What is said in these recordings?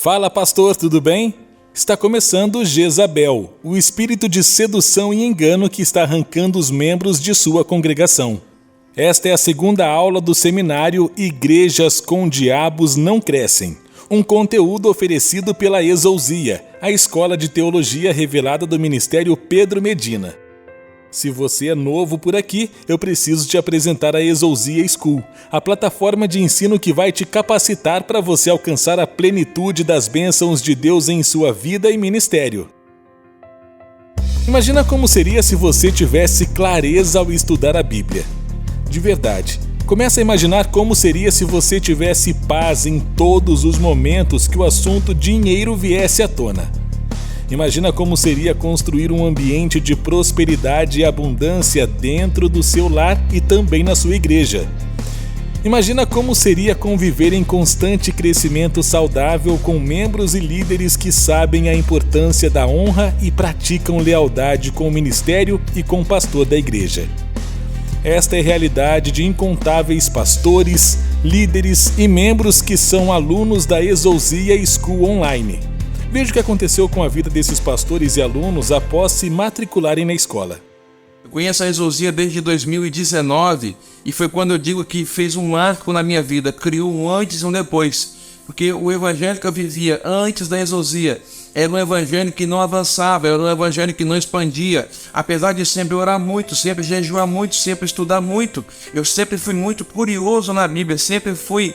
Fala, pastor, tudo bem? Está começando Jezabel, o espírito de sedução e engano que está arrancando os membros de sua congregação. Esta é a segunda aula do seminário Igrejas com Diabos Não Crescem, um conteúdo oferecido pela Exousia, a escola de teologia revelada do Ministério Pedro Medina. Se você é novo por aqui, eu preciso te apresentar a Exousia School, a plataforma de ensino que vai te capacitar para você alcançar a plenitude das bênçãos de Deus em sua vida e ministério. Imagina como seria se você tivesse clareza ao estudar a Bíblia. De verdade, comece a imaginar como seria se você tivesse paz em todos os momentos que o assunto dinheiro viesse à tona. Imagina como seria construir um ambiente de prosperidade e abundância dentro do seu lar e também na sua igreja. Imagina como seria conviver em constante crescimento saudável com membros e líderes que sabem a importância da honra e praticam lealdade com o ministério e com o pastor da igreja. Esta é a realidade de incontáveis pastores, líderes e membros que são alunos da Exousia School Online. Veja o que aconteceu com a vida desses pastores e alunos após se matricularem na escola. Eu conheço a Exousia desde 2019 e foi quando eu digo que fez um marco na minha vida, criou um antes e um depois. Porque o evangelho que eu vivia antes da Exousia era um evangelho que não avançava, era um evangelho que não expandia. Apesar de sempre orar muito, sempre jejuar muito, sempre estudar muito, eu sempre fui muito curioso na Bíblia, sempre fui,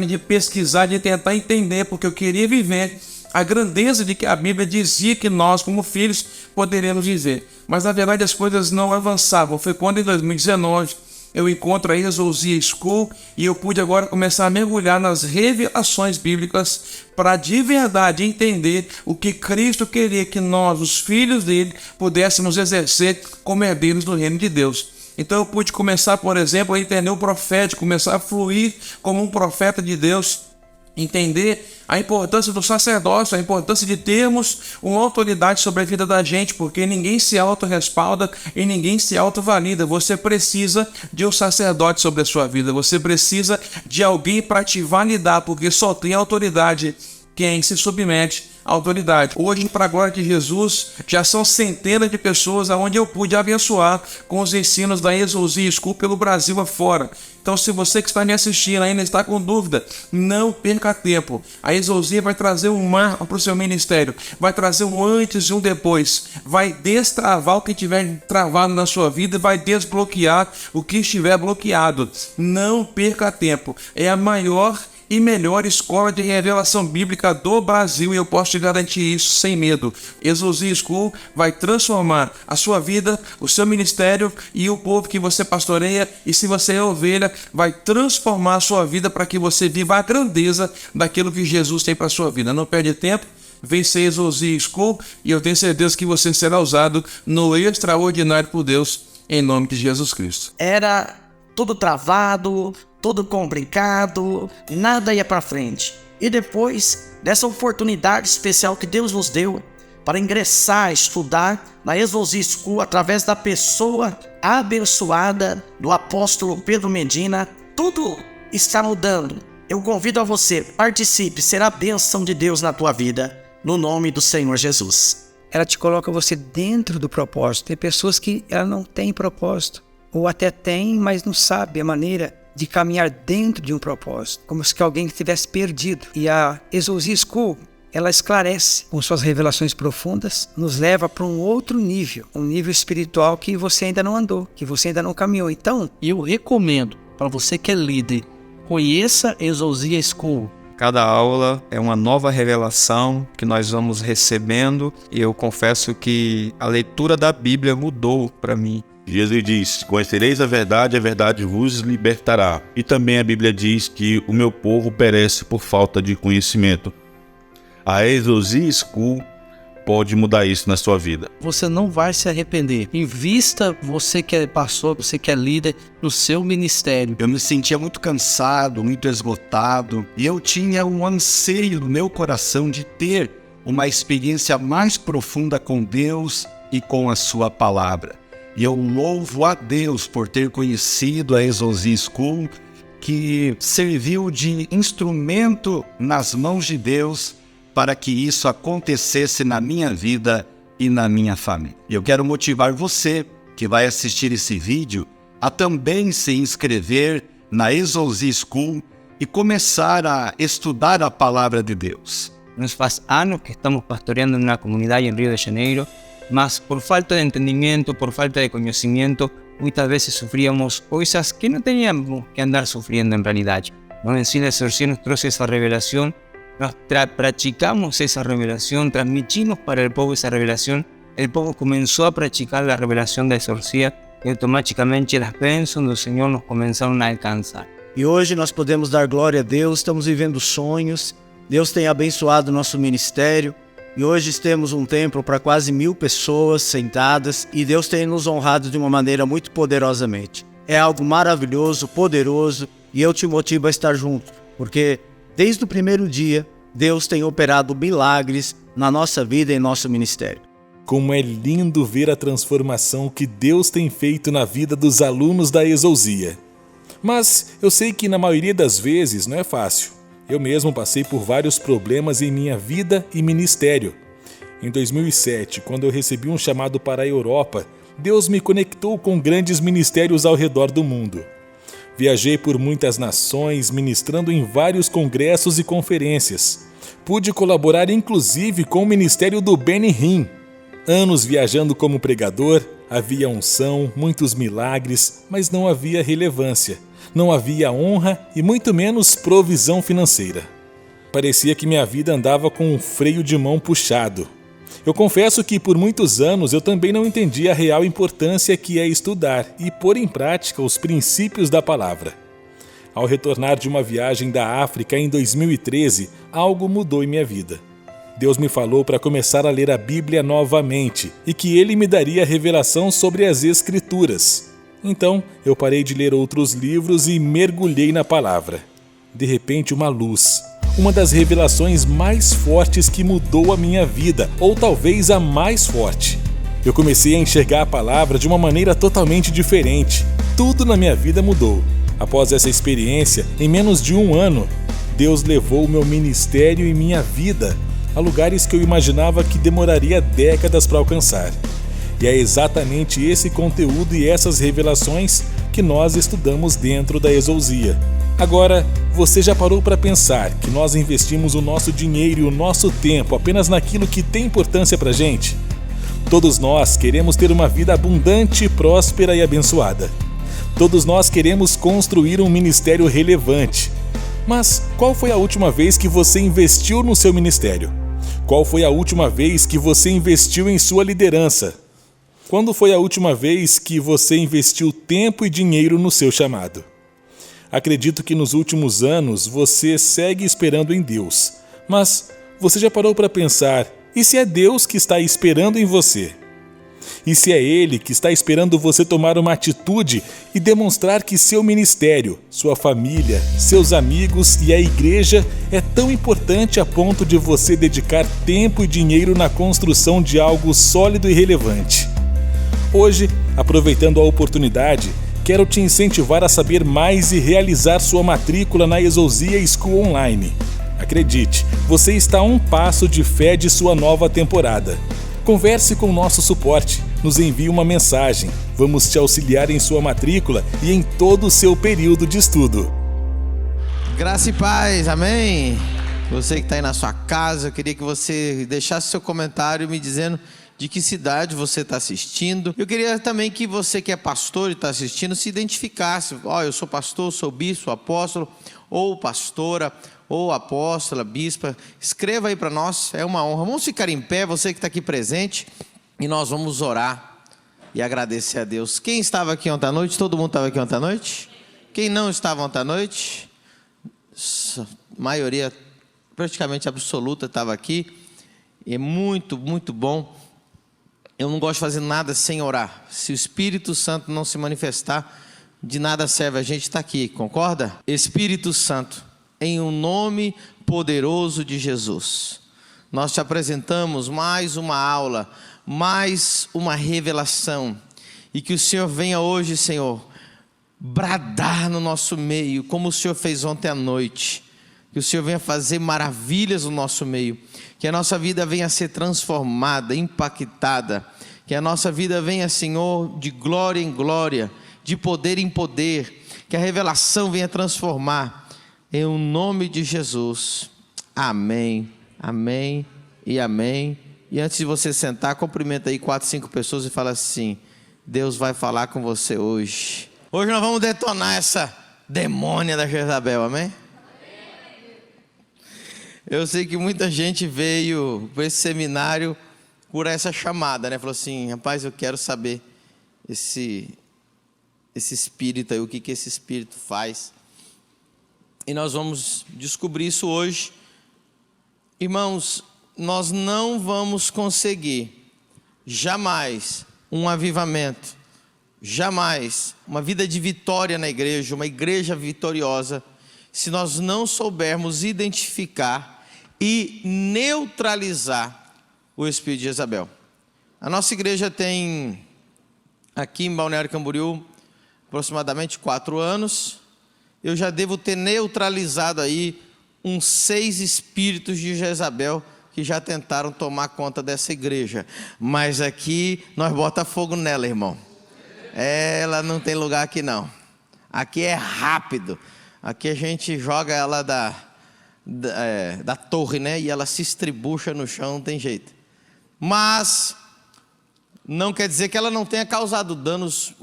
de pesquisar, de tentar entender, porque eu queria viver a grandeza de que a Bíblia dizia que nós, como filhos, poderíamos viver. Mas, na verdade, as coisas não avançavam. Foi quando, em 2019, eu encontro a Exousia School e eu pude agora começar a mergulhar nas revelações bíblicas para, de verdade, entender o que Cristo queria que nós, os filhos dele, pudéssemos exercer como herdeiros do reino de Deus. Então, eu pude começar, por exemplo, a entender o profético, começar a fluir como um profeta de Deus, entender a importância do sacerdócio, a importância de termos uma autoridade sobre a vida da gente, porque ninguém se autorrespalda e ninguém se autovalida. Você precisa de um sacerdote sobre a sua vida, você precisa de alguém para te validar, porque só tem autoridade quem se submete à autoridade. Hoje, para a glória de Jesus, já são centenas de pessoas aonde eu pude abençoar com os ensinos da Exousia School pelo Brasil afora. Então, se você que está me assistindo ainda está com dúvida, não perca tempo. A Exousia vai trazer um marco para o seu ministério, vai trazer um antes e um depois, vai destravar o que estiver travado na sua vida e vai desbloquear o que estiver bloqueado. Não perca tempo. É a maior e melhor escola de revelação bíblica do Brasil e eu posso te garantir isso sem medo. Exousia School vai transformar a sua vida, o seu ministério e o povo que você pastoreia, e se você é ovelha, vai transformar a sua vida para que você viva a grandeza daquilo que Jesus tem para a sua vida. Não perde tempo, vem ser Exousia School e eu tenho certeza que você será usado no extraordinário por Deus, em nome de Jesus Cristo. Era tudo travado, tudo complicado, nada ia para frente. E depois dessa oportunidade especial que Deus nos deu para ingressar, estudar na Exousia School através da pessoa abençoada do apóstolo Pedro Medina, tudo está mudando. Eu convido a você, participe, será a bênção de Deus na tua vida, no nome do Senhor Jesus. Ela te coloca você dentro do propósito. Tem pessoas que ela não tem propósito, ou até tem, mas não sabe a maneira de caminhar dentro de um propósito, como se alguém estivesse perdido. E a Exousia School, ela esclarece com suas revelações profundas, nos leva para um outro nível, um nível espiritual que você ainda não andou, que você ainda não caminhou. Então, eu recomendo para você que é líder, conheça a Exousia School. Cada aula é uma nova revelação que nós vamos recebendo e eu confesso que a leitura da Bíblia mudou para mim. Jesus diz: conhecereis a verdade vos libertará. E também a Bíblia diz que o meu povo perece por falta de conhecimento. A Exousia School pode mudar isso na sua vida. Você não vai se arrepender. Invista, você que é pastor, você que é líder, no seu ministério. Eu me sentia muito cansado, muito esgotado, e eu tinha um anseio no meu coração de ter uma experiência mais profunda com Deus e com a sua palavra. E eu louvo a Deus por ter conhecido a Exousia School, que serviu de instrumento nas mãos de Deus para que isso acontecesse na minha vida e na minha família. Eu quero motivar você que vai assistir esse vídeo a também se inscrever na Exousia School e começar a estudar a palavra de Deus. Nos faz anos que estamos pastoreando en una comunidad en Río de Janeiro, mas por falta de entendimiento, por falta de conocimiento, muchas veces sufríamos cosas que no teníamos que andar sufriendo en realidad. Nos enseña el Exorcía, nos trae esa revelación, practicamos esa revelación, transmitimos para el pueblo esa revelación. El pueblo comenzó a practicar la revelación da Exorcía e automaticamente as bênçãos do Senhor nos começaram a alcançar. E hoje nós podemos dar glória a Deus, estamos vivendo sonhos, Deus tem abençoado o nosso ministério e hoje temos um templo para quase 1000 pessoas sentadas e Deus tem nos honrado de uma maneira muito poderosamente. É algo maravilhoso, poderoso e eu te motivo a estar junto, porque desde o primeiro dia Deus tem operado milagres na nossa vida e em nosso ministério. Como é lindo ver a transformação que Deus tem feito na vida dos alunos da Exousia. Mas eu sei que na maioria das vezes não é fácil. Eu mesmo passei por vários problemas em minha vida e ministério. Em 2007, quando eu recebi um chamado para a Europa, Deus me conectou com grandes ministérios ao redor do mundo. Viajei por muitas nações, ministrando em vários congressos e conferências. Pude colaborar inclusive com o ministério do Benny Hinn. Anos viajando como pregador, havia unção, muitos milagres, mas não havia relevância, não havia honra e muito menos provisão financeira. Parecia que minha vida andava com um freio de mão puxado. Eu confesso que por muitos anos eu também não entendi a real importância que é estudar e pôr em prática os princípios da palavra. Ao retornar de uma viagem da África em 2013, algo mudou em minha vida. Deus me falou para começar a ler a Bíblia novamente e que Ele me daria revelação sobre as Escrituras. Então, eu parei de ler outros livros e mergulhei na palavra. De repente, uma luz, uma das revelações mais fortes que mudou a minha vida, ou talvez a mais forte. Eu comecei a enxergar a palavra de uma maneira totalmente diferente. Tudo na minha vida mudou. Após essa experiência, em menos de um ano, Deus levou o meu ministério e minha vida a lugares que eu imaginava que demoraria décadas para alcançar. E é exatamente esse conteúdo e essas revelações que nós estudamos dentro da Exousia. Agora, você já parou para pensar que nós investimos o nosso dinheiro e o nosso tempo apenas naquilo que tem importância para a gente? Todos nós queremos ter uma vida abundante, próspera e abençoada. Todos nós queremos construir um ministério relevante. Mas qual foi a última vez que você investiu no seu ministério? Qual foi a última vez que você investiu em sua liderança? Quando foi a última vez que você investiu tempo e dinheiro no seu chamado? Acredito que nos últimos anos você segue esperando em Deus. Mas você já parou para pensar, e se é Deus que está esperando em você? E se é Ele que está esperando você tomar uma atitude e demonstrar que seu ministério, sua família, seus amigos e a igreja é tão importante a ponto de você dedicar tempo e dinheiro na construção de algo sólido e relevante? Hoje, aproveitando a oportunidade, quero te incentivar a saber mais e realizar sua matrícula na Exousia School Online. Acredite, você está a um passo de fé de sua nova temporada. Converse com o nosso suporte, nos envie uma mensagem. Vamos te auxiliar em sua matrícula e em todo o seu período de estudo. Graça e paz, amém? Você que está aí na sua casa, eu queria que você deixasse seu comentário me dizendo de que cidade você está assistindo. Eu queria também que você que é pastor e está assistindo se identificasse. Eu sou pastor, sou bispo, apóstolo, ou pastora, ou apóstola, bispa. Escreva aí para nós, é uma honra. Vamos ficar em pé, você que está aqui presente, e nós vamos orar e agradecer a Deus. Quem estava aqui ontem à noite? Todo mundo estava aqui ontem à noite? Quem não estava ontem à noite? A maioria, praticamente absoluta, estava aqui. E é muito, muito bom. Eu não gosto de fazer nada sem orar. Se o Espírito Santo não se manifestar, de nada serve a gente estar aqui, concorda? Espírito Santo, em o nome poderoso de Jesus, nós te apresentamos mais uma aula, mais uma revelação, e que o Senhor venha hoje, Senhor, bradar no nosso meio, como o Senhor fez ontem à noite. Que o Senhor venha fazer maravilhas no nosso meio. Que a nossa vida venha a ser transformada, impactada. Que a nossa vida venha, Senhor, de glória em glória, de poder em poder. Que a revelação venha transformar. Em o nome de Jesus. Amém, amém e amém. E antes de você sentar, cumprimenta aí 4, 5 pessoas e fala assim: Deus vai falar com você hoje. Hoje nós vamos detonar essa demônia da Jezabel, amém? Eu sei que muita gente veio para esse seminário por essa chamada, né? Falou assim: rapaz, eu quero saber esse espírito aí, o que esse espírito faz. E nós vamos descobrir isso hoje. Irmãos, nós não vamos conseguir jamais um avivamento, jamais uma vida de vitória na igreja, uma igreja vitoriosa, se nós não soubermos identificar e neutralizar o espírito de Jezabel. A nossa igreja tem, aqui em Balneário Camboriú, aproximadamente 4 anos. Eu já devo ter neutralizado aí uns 6 espíritos de Jezabel que já tentaram tomar conta dessa igreja. Mas aqui nós bota fogo nela, irmão. Ela não tem lugar aqui não. Aqui é rápido. Aqui a gente joga ela da torre, né? E ela se estribucha no chão, não tem jeito. Mas não quer dizer que ela não tenha causado danos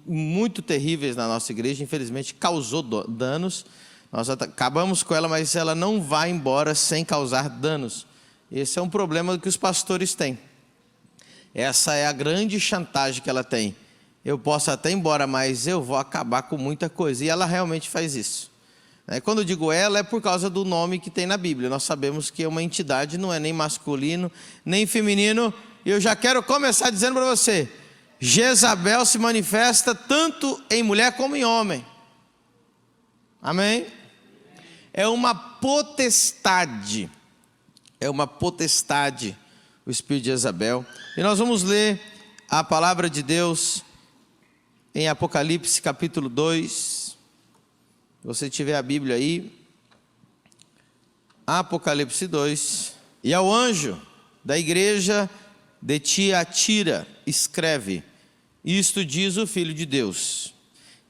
muito terríveis na nossa igreja. Infelizmente causou danos. Nós acabamos com ela, mas ela não vai embora sem causar danos. Esse é um problema que os pastores têm. Essa é a grande chantagem que ela tem. Eu posso até ir embora, mas eu vou acabar com muita coisa. E ela realmente faz isso. Quando eu digo ela, é por causa do nome que tem na Bíblia. Nós sabemos que é uma entidade, não é nem masculino, nem feminino. E eu já quero começar dizendo para você: Jezabel se manifesta tanto em mulher como em homem. Amém? É uma potestade. É uma potestade o espírito de Jezabel. E nós vamos ler a palavra de Deus em Apocalipse capítulo 2. Se você tiver a Bíblia aí, Apocalipse 2. E ao anjo da igreja de Tiatira escreve: isto diz o Filho de Deus.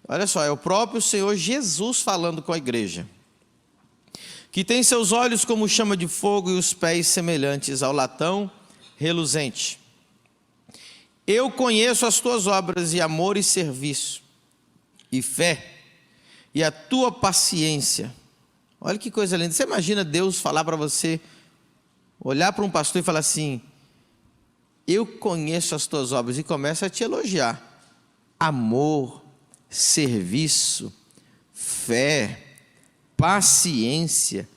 Olha só, é o próprio Senhor Jesus falando com a igreja. Que tem seus olhos como chama de fogo e os pés semelhantes ao latão reluzente. Eu conheço as tuas obras e amor e serviço, e fé, e a tua paciência. Olha que coisa linda. Você imagina Deus falar para você, olhar para um pastor e falar assim: eu conheço as tuas obras, e começa a te elogiar. Amor, serviço, fé, paciência.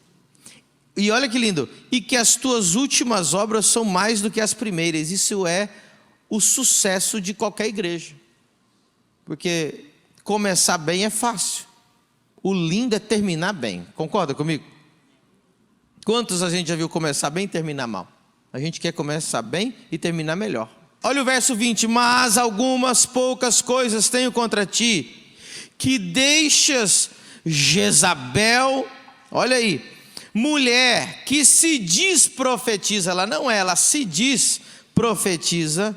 E olha que lindo. E que as tuas últimas obras são mais do que as primeiras. Isso é o sucesso de qualquer igreja. Porque começar bem é fácil. O lindo é terminar bem. Concorda comigo? Quantos a gente já viu começar bem e terminar mal? A gente quer começar bem e terminar melhor. Olha o verso 20. Mas algumas poucas coisas tenho contra ti, que deixas Jezabel, olha aí, mulher que se diz profetiza, ela não é, ela se diz profetiza,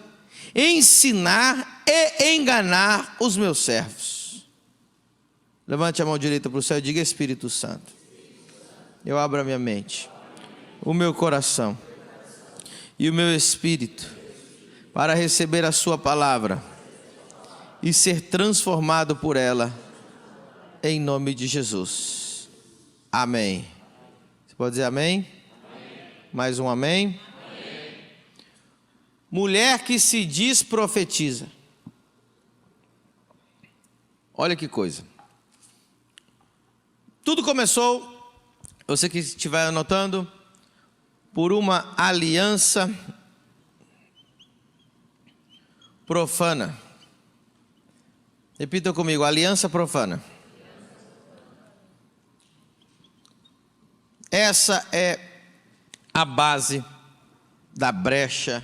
ensinar e enganar os meus servos. Levante a mão direita para o céu e diga: Espírito Santo, eu abro a minha mente, o meu coração e o meu espírito para receber a sua palavra e ser transformado por ela, em nome de Jesus. Amém. Você pode dizer amém? Amém. Mais um amém? Amém. Mulher que se diz profetiza. Olha que coisa. Tudo começou, você que estiver anotando, por uma aliança profana. Repita comigo: aliança profana. Essa é a base da brecha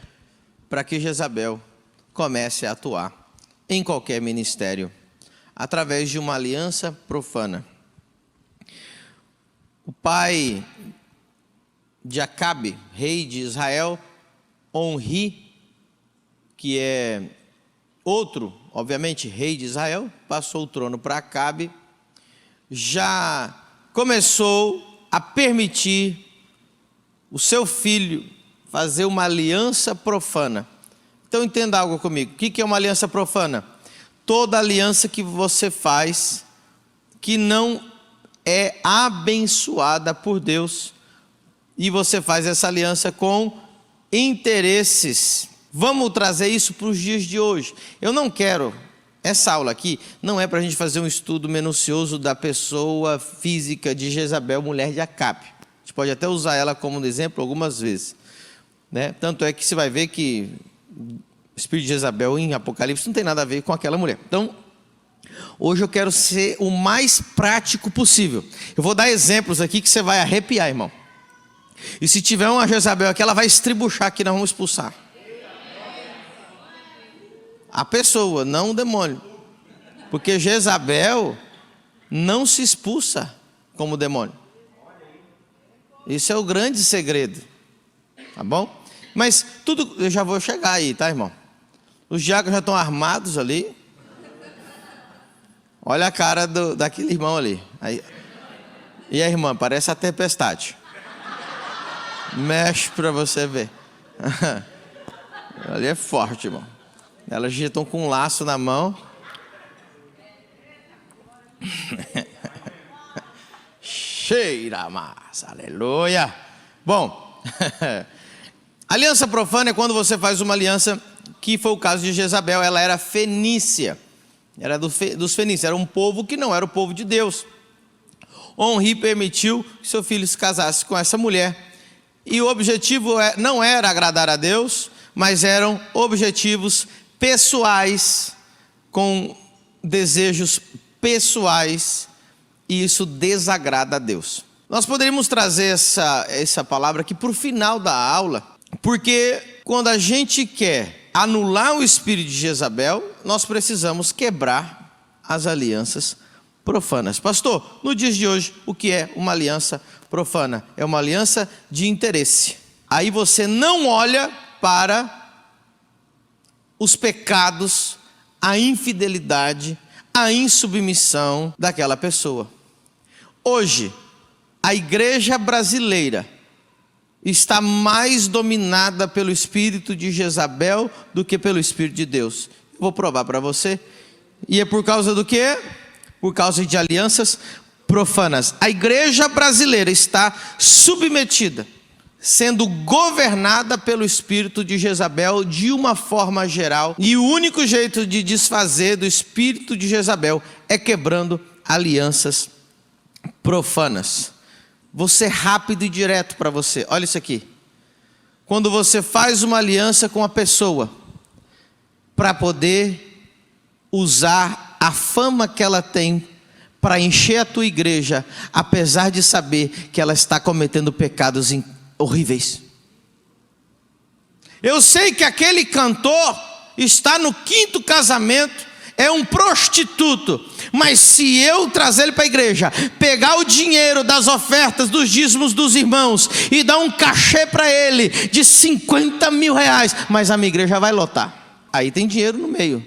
para que Jezabel comece a atuar em qualquer ministério, através de uma aliança profana. o pai de Acabe, rei de Israel, Onri, que é outro, obviamente, rei de Israel, passou o trono para Acabe, já começou a permitir o seu filho fazer uma aliança profana. Então entenda algo comigo. O que é uma aliança profana? Toda aliança que você faz que não é abençoada por Deus, e você faz essa aliança com interesses. Vamos trazer isso para os dias de hoje. Eu não quero, essa aula aqui não é para a gente fazer um estudo minucioso da pessoa física de Jezabel, mulher de Acabe. A gente pode até usar ela como exemplo algumas vezes, né? Tanto é que você vai ver que o espírito de Jezabel em Apocalipse não tem nada a ver com aquela mulher. Então, hoje eu quero ser o mais prático possível. Eu vou dar exemplos aqui que você vai arrepiar, irmão. E se tiver uma Jezabel aqui, ela vai estribuchar aqui, nós vamos expulsar. A pessoa, não o demônio. Porque Jezabel não se expulsa como demônio. Esse é o grande segredo. Tá bom? Mas tudo, eu já vou chegar aí, tá, irmão? Os diáconos já estão armados ali. Olha a cara daquele irmão ali. Aí, e a irmã, parece a tempestade. Mexe para você ver. Ali é forte, irmão. Elas já estão com um laço na mão. Cheira massa, aleluia. Bom, aliança profana é quando você faz uma aliança, que foi o caso de Jezabel. Ela era fenícia, era dos fenícios, era um povo que não era o povo de Deus. Onri permitiu que seu filho se casasse com essa mulher. E o objetivo não era agradar a Deus, mas eram objetivos pessoais, com desejos pessoais, e isso desagrada a Deus. Nós poderíamos trazer essa palavra aqui para o final da aula, porque quando a gente quer anular o espírito de Jezabel, nós precisamos quebrar as alianças profanas. Pastor, no dia de hoje, o que é uma aliança profana? É uma aliança de interesse. Aí você não olha para os pecados, a infidelidade, a insubmissão daquela pessoa. Hoje, a igreja brasileira está mais dominada pelo espírito de Jezabel do que pelo espírito de Deus. Vou provar para você. E é por causa do quê? Por causa de alianças profanas. A igreja brasileira está submetida, sendo governada pelo espírito de Jezabel de uma forma geral. E o único jeito de desfazer do espírito de Jezabel é quebrando alianças profanas. Vou ser rápido e direto para você. Olha isso aqui. Quando você faz uma aliança com a pessoa para poder usar a fama que ela tem para encher a tua igreja, apesar de saber que ela está cometendo pecados horríveis. Eu sei que aquele cantor está no 5º casamento, é um prostituto, mas se eu trazer ele para a igreja, pegar o dinheiro das ofertas, dos dízimos dos irmãos e dar um cachê para ele de 50 mil reais, mas a minha igreja vai lotar. Aí tem dinheiro no meio,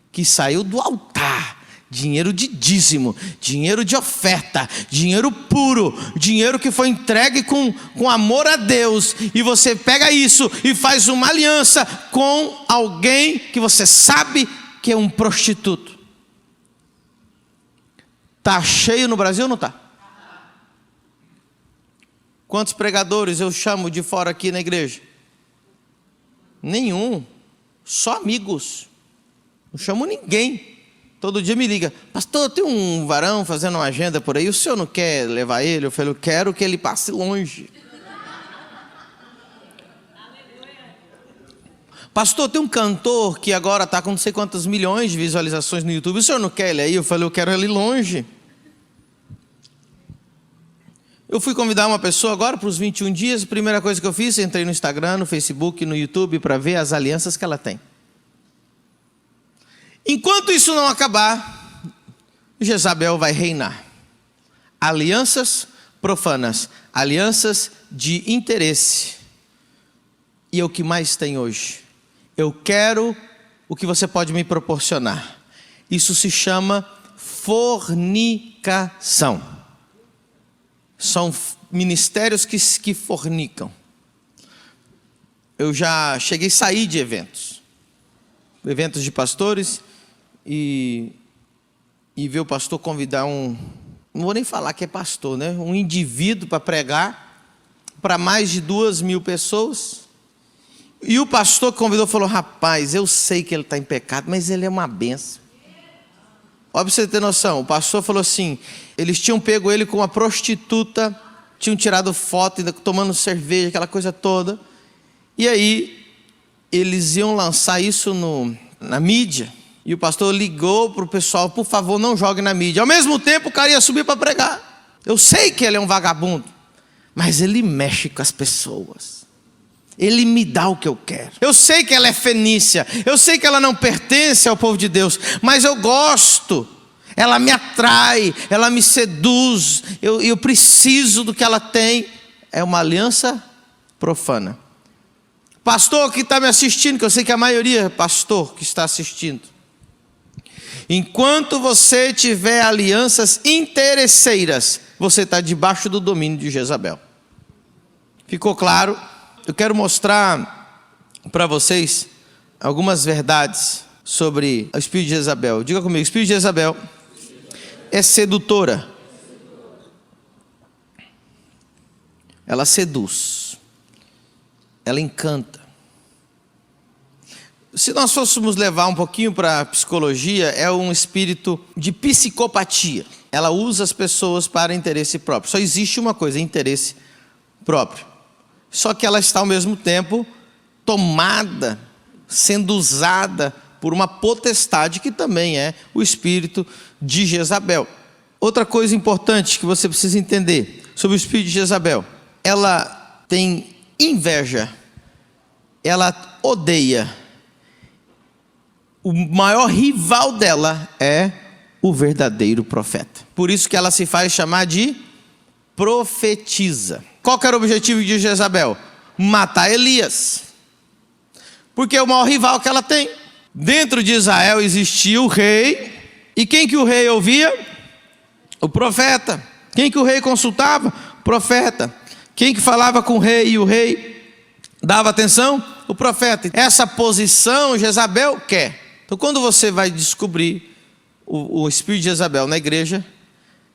que saiu do altar. Dinheiro de dízimo, dinheiro de oferta, dinheiro puro, dinheiro que foi entregue com amor a Deus. E você pega isso e faz uma aliança com alguém que você sabe que é um prostituto. Está cheio no Brasil ou não está? Quantos pregadores eu chamo de fora aqui na igreja? Nenhum, só amigos, não chamo ninguém. Todo dia me liga, pastor, tem um varão fazendo uma agenda por aí, o senhor não quer levar ele? Eu falei, eu quero que ele passe longe. Pastor, tem um cantor que agora está com não sei quantos milhões de visualizações no YouTube, o senhor não quer ele aí? Eu falei, eu quero ele longe. Eu fui convidar uma pessoa agora para os 21 dias, a primeira coisa que eu fiz, entrei no Instagram, no Facebook, no YouTube, para ver as alianças que ela tem. Enquanto isso não acabar, Jezabel vai reinar. Alianças profanas, alianças de interesse. E é o que mais tem hoje. Eu quero o que você pode me proporcionar. Isso se chama fornicação. São ministérios que fornicam. Eu já cheguei a sair de eventos de pastores, e ver o pastor convidar não vou nem falar que é pastor, né? Um indivíduo para pregar para mais de 2.000 pessoas. E o pastor que convidou falou: rapaz, eu sei que ele está em pecado, mas ele é uma benção. Ó, para você ter noção, o pastor falou assim: eles tinham pego ele com uma prostituta, tinham tirado foto, ainda tomando cerveja, aquela coisa toda. E aí, eles iam lançar isso na mídia. E o pastor ligou para o pessoal: por favor, não jogue na mídia. Ao mesmo tempo, o cara ia subir para pregar. Eu sei que ele é um vagabundo, mas ele mexe com as pessoas. Ele me dá o que eu quero. Eu sei que ela é fenícia, eu sei que ela não pertence ao povo de Deus, mas eu gosto. Ela me atrai, ela me seduz, eu preciso do que ela tem. É uma aliança profana. Pastor que está me assistindo, que eu sei que a maioria é pastor que está assistindo. Enquanto você tiver alianças interesseiras, você está debaixo do domínio de Jezabel. Ficou claro? Eu quero mostrar para vocês algumas verdades sobre o espírito de Jezabel. Diga comigo: o espírito de Jezabel é sedutora. Ela seduz. Ela encanta. Se nós fôssemos levar um pouquinho para a psicologia, é um espírito de psicopatia. Ela usa as pessoas para interesse próprio. Só existe uma coisa: interesse próprio. Só que ela está ao mesmo tempo tomada, sendo usada por uma potestade que também é o espírito de Jezabel. Outra coisa importante que você precisa entender sobre o espírito de Jezabel: ela tem inveja, ela odeia. O maior rival dela é o verdadeiro profeta. Por isso que ela se faz chamar de profetisa. Qual que era o objetivo de Jezabel? Matar Elias. Porque é o maior rival que ela tem. Dentro de Israel existia o rei. E quem que o rei ouvia? O profeta. Quem que o rei consultava? O profeta. Quem que falava com o rei e o rei dava atenção? O profeta. Essa posição Jezabel quer. Então, quando você vai descobrir o espírito de Jezabel na igreja,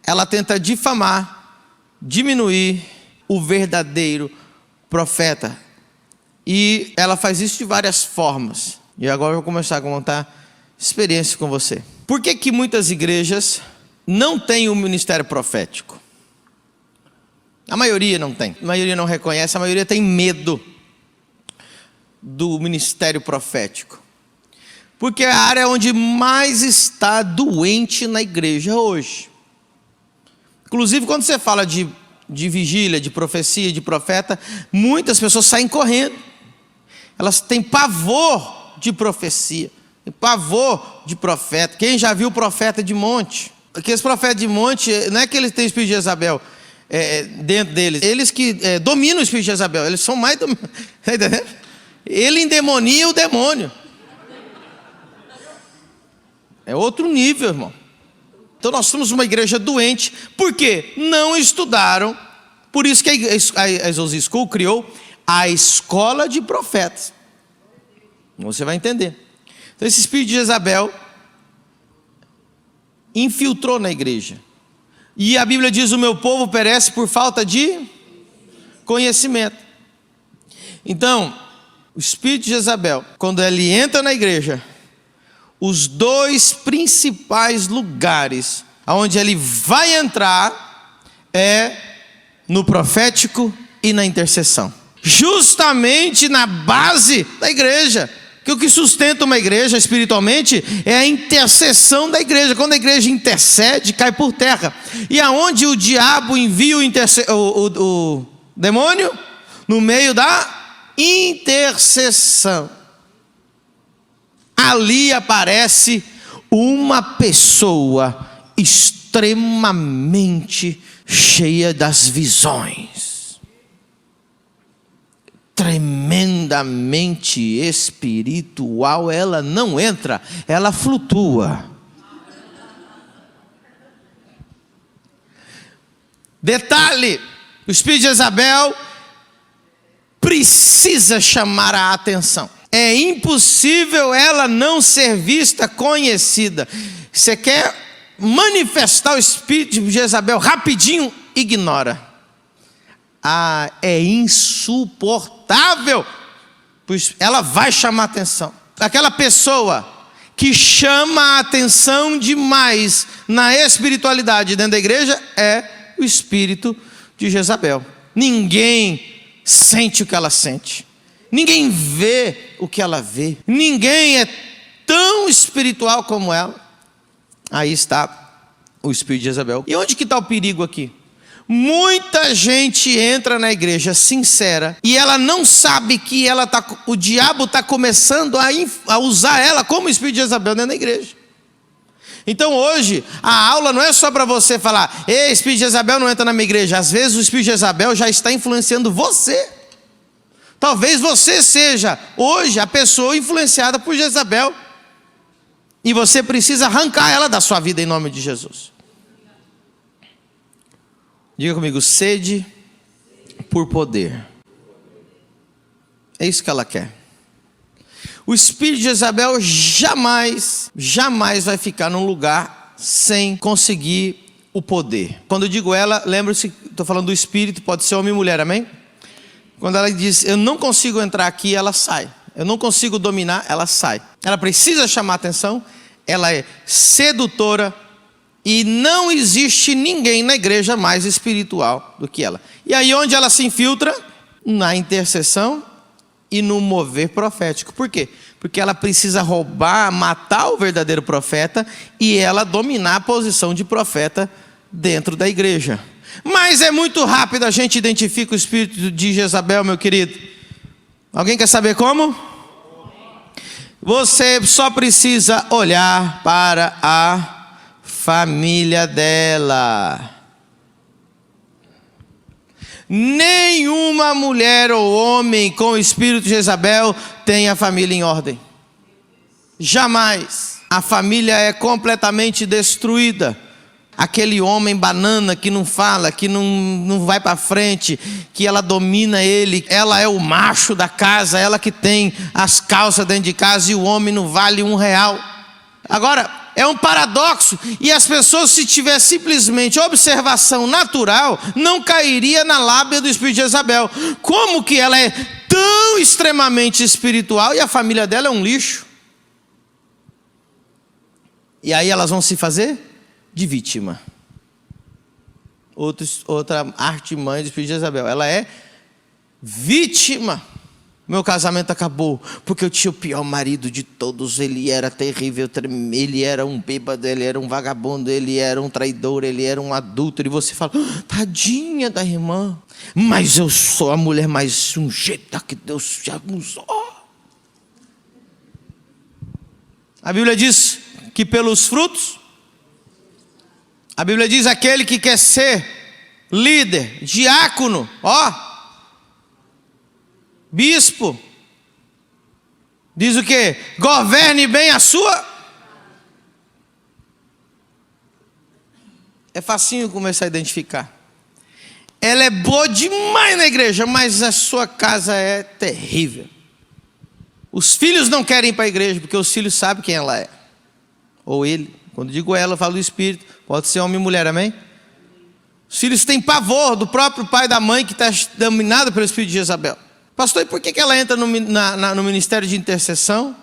ela tenta difamar, diminuir o verdadeiro profeta. E ela faz isso de várias formas. E agora eu vou começar a contar experiência com você. Por que muitas igrejas não têm o ministério profético? A maioria não tem. A maioria não reconhece, a maioria tem medo do ministério profético. Porque é a área onde mais está doente na igreja hoje. Inclusive, quando você fala de vigília, de profecia, de profeta, muitas pessoas saem correndo. Elas têm pavor de profecia, têm pavor de profeta. Quem já viu o profeta de monte? Aqueles profetas de monte, não é que eles têm o espírito de Jezabel dentro deles. Eles que dominam o espírito de Jezabel. Eles são mais dominados. Ele endemonia o demônio. É outro nível, irmão. Então nós somos uma igreja doente. Por quê? Não estudaram. Por isso que a Azosia School criou a escola de profetas. Você vai entender. Então esse espírito de Jezabel infiltrou na igreja. E a Bíblia diz: o meu povo perece por falta de conhecimento. Então, o espírito de Jezabel, quando ele entra na igreja, os dois principais lugares onde ele vai entrar é no profético e na intercessão. Justamente na base da igreja. Que o que sustenta uma igreja espiritualmente é a intercessão da igreja. Quando a igreja intercede, cai por terra. E aonde o diabo envia o demônio? No meio da intercessão. Ali aparece uma pessoa extremamente cheia das visões, tremendamente espiritual, ela não entra, ela flutua. Detalhe, o espírito de Jezabel precisa chamar a atenção. É impossível ela não ser vista, conhecida. Você quer manifestar o espírito de Jezabel rapidinho? Ignora. É insuportável. Pois ela vai chamar a atenção. Aquela pessoa que chama a atenção demais na espiritualidade dentro da igreja é o espírito de Jezabel. Ninguém sente o que ela sente. Ninguém vê o que ela vê. Ninguém é tão espiritual como ela. Aí está o espírito de Jezabel. E onde que está o perigo aqui? Muita gente entra na igreja sincera e ela não sabe que o diabo está começando a usar ela como espírito de Jezabel dentro da igreja. Então hoje, a aula não é só para você falar: ei, espírito de Jezabel não entra na minha igreja. Às vezes o espírito de Jezabel já está influenciando você. Talvez você seja hoje a pessoa influenciada por Jezabel. E você precisa arrancar ela da sua vida em nome de Jesus. Diga comigo: sede por poder. É isso que ela quer. O espírito de Jezabel jamais vai ficar num lugar sem conseguir o poder. Quando eu digo ela, lembre-se, estou falando do espírito, pode ser homem e mulher, amém? Quando ela diz: eu não consigo entrar aqui, ela sai. Eu não consigo dominar, ela sai. Ela precisa chamar atenção, ela é sedutora e não existe ninguém na igreja mais espiritual do que ela. E aí onde ela se infiltra? Na intercessão e no mover profético. Por quê? Porque ela precisa roubar, matar o verdadeiro profeta e ela dominar a posição de profeta dentro da igreja. Mas é muito rápido a gente identifica o espírito de Jezabel, meu querido. Alguém quer saber como? Você só precisa olhar para a família dela. Nenhuma mulher ou homem com o espírito de Jezabel tem a família em ordem. Jamais. A família é completamente destruída. Aquele homem banana que não fala, que não vai para frente, que ela domina ele, ela é o macho da casa, ela que tem as calças dentro de casa e o homem não vale R$1. Agora, é um paradoxo, e as pessoas, se tiver simplesmente observação natural, não cairia na lábia do espírito de Jezabel. Como que ela é tão extremamente espiritual e a família dela é um lixo? E aí elas vão se fazer de vítima. Outra artimanha do espírito de Jezabel. Ela é vítima. Meu casamento acabou porque eu tinha o pior marido de todos. Ele era terrível, ele era um bêbado, ele era um vagabundo, ele era um traidor, ele era um adúltero. E você fala: tadinha da irmã, mas eu sou a mulher mais ungido que Deus já usou. A Bíblia diz que pelos frutos, a Bíblia diz: aquele que quer ser líder, diácono, bispo, diz o quê? Governe bem a sua. É facinho começar a identificar. Ela é boa demais na igreja, mas a sua casa é terrível. Os filhos não querem ir para a igreja porque os filhos sabem quem ela é. Ou ele. Quando digo ela, eu falo do espírito. Pode ser homem e mulher, amém? Os filhos têm pavor do próprio pai e da mãe que está dominado pelo espírito de Jezabel. Pastor, e por que ela entra no ministério de intercessão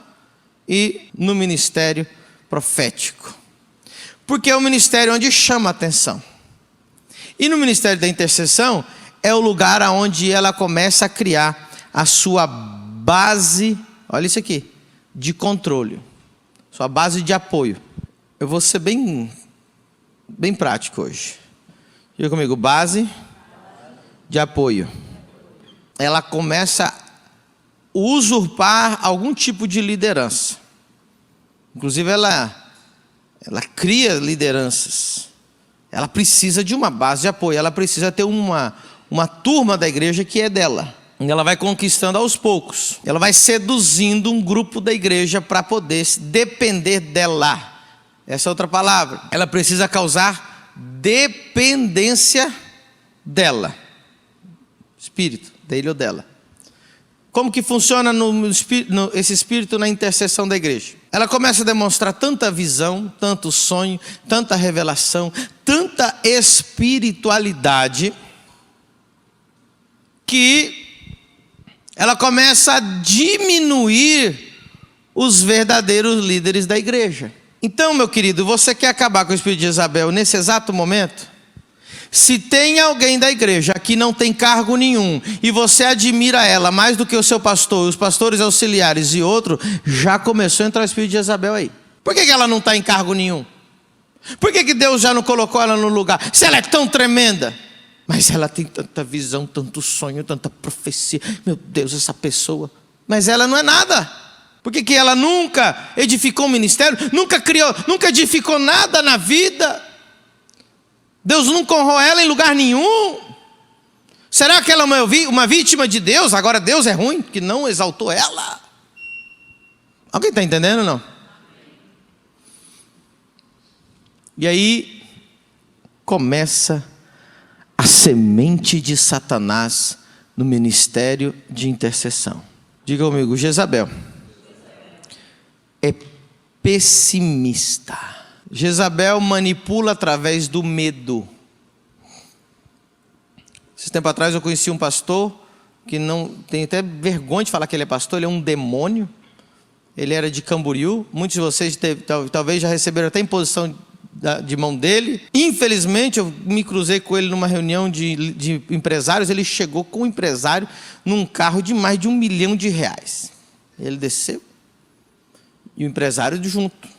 e no ministério profético? Porque é o ministério onde chama a atenção. E no ministério da intercessão é o lugar onde ela começa a criar a sua base, olha isso aqui, de controle, sua base de apoio. Eu vou ser bem prático hoje. Diga comigo: base de apoio. Ela começa a usurpar algum tipo de liderança. Inclusive ela cria lideranças. Ela precisa de uma base de apoio, ela precisa ter uma turma da igreja que é dela. E ela vai conquistando aos poucos. Ela vai seduzindo um grupo da igreja para poder depender dela. Essa é outra palavra. Ela precisa causar dependência dela. Espírito, dele ou dela. Como que funciona esse espírito na intercessão da igreja? Ela começa a demonstrar tanta visão, tanto sonho, tanta revelação, tanta espiritualidade, que ela começa a diminuir os verdadeiros líderes da igreja. Então, meu querido, você quer acabar com o espírito de Jezabel nesse exato momento? Se tem alguém da igreja que não tem cargo nenhum e você admira ela mais do que o seu pastor, os pastores auxiliares e outro, já começou a entrar o espírito de Jezabel aí. Por que ela não está em cargo nenhum? Por que Deus já não colocou ela no lugar? Se ela é tão tremenda, mas ela tem tanta visão, tanto sonho, tanta profecia. Meu Deus, essa pessoa. Mas ela não é nada. Por que ela nunca edificou um ministério? Nunca criou, nunca edificou nada na vida? Deus nunca honrou ela em lugar nenhum. Será que ela é uma vítima de Deus? Agora Deus é ruim, que não exaltou ela. Alguém está entendendo ou não? E aí começa a semente de Satanás no ministério de intercessão. Diga comigo, Jezabel é pessimista. Jezabel manipula através do medo. Esse tempo atrás eu conheci um pastor que não tem até vergonha de falar que ele é pastor, ele é um demônio. Ele era de Camboriú. Muitos de vocês talvez já receberam até imposição de mão dele. Infelizmente eu me cruzei com ele numa reunião de empresários. Ele chegou com um empresário num carro de mais de R$1 milhão. Ele desceu e o empresário junto.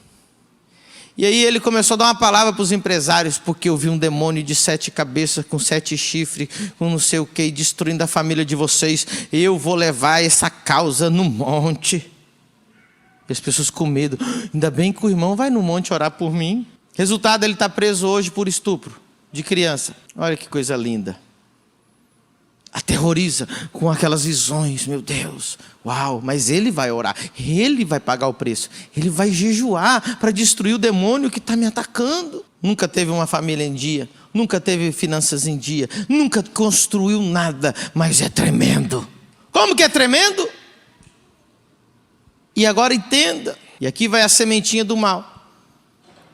E aí ele começou a dar uma palavra para os empresários, porque eu vi um demônio de 7 cabeças, com 7 chifres, com não sei o que, destruindo a família de vocês. Eu vou levar essa causa no monte. E as pessoas com medo. Ainda bem que o irmão vai no monte orar por mim. Resultado, ele está preso hoje por estupro de criança. Olha que coisa linda. Aterroriza com aquelas visões, meu Deus, uau, mas ele vai orar, ele vai pagar o preço, ele vai jejuar para destruir o demônio que está me atacando. Nunca teve uma família em dia, nunca teve finanças em dia, nunca construiu nada, mas é tremendo. Como que é tremendo? E agora entenda, e aqui vai a sementinha do mal.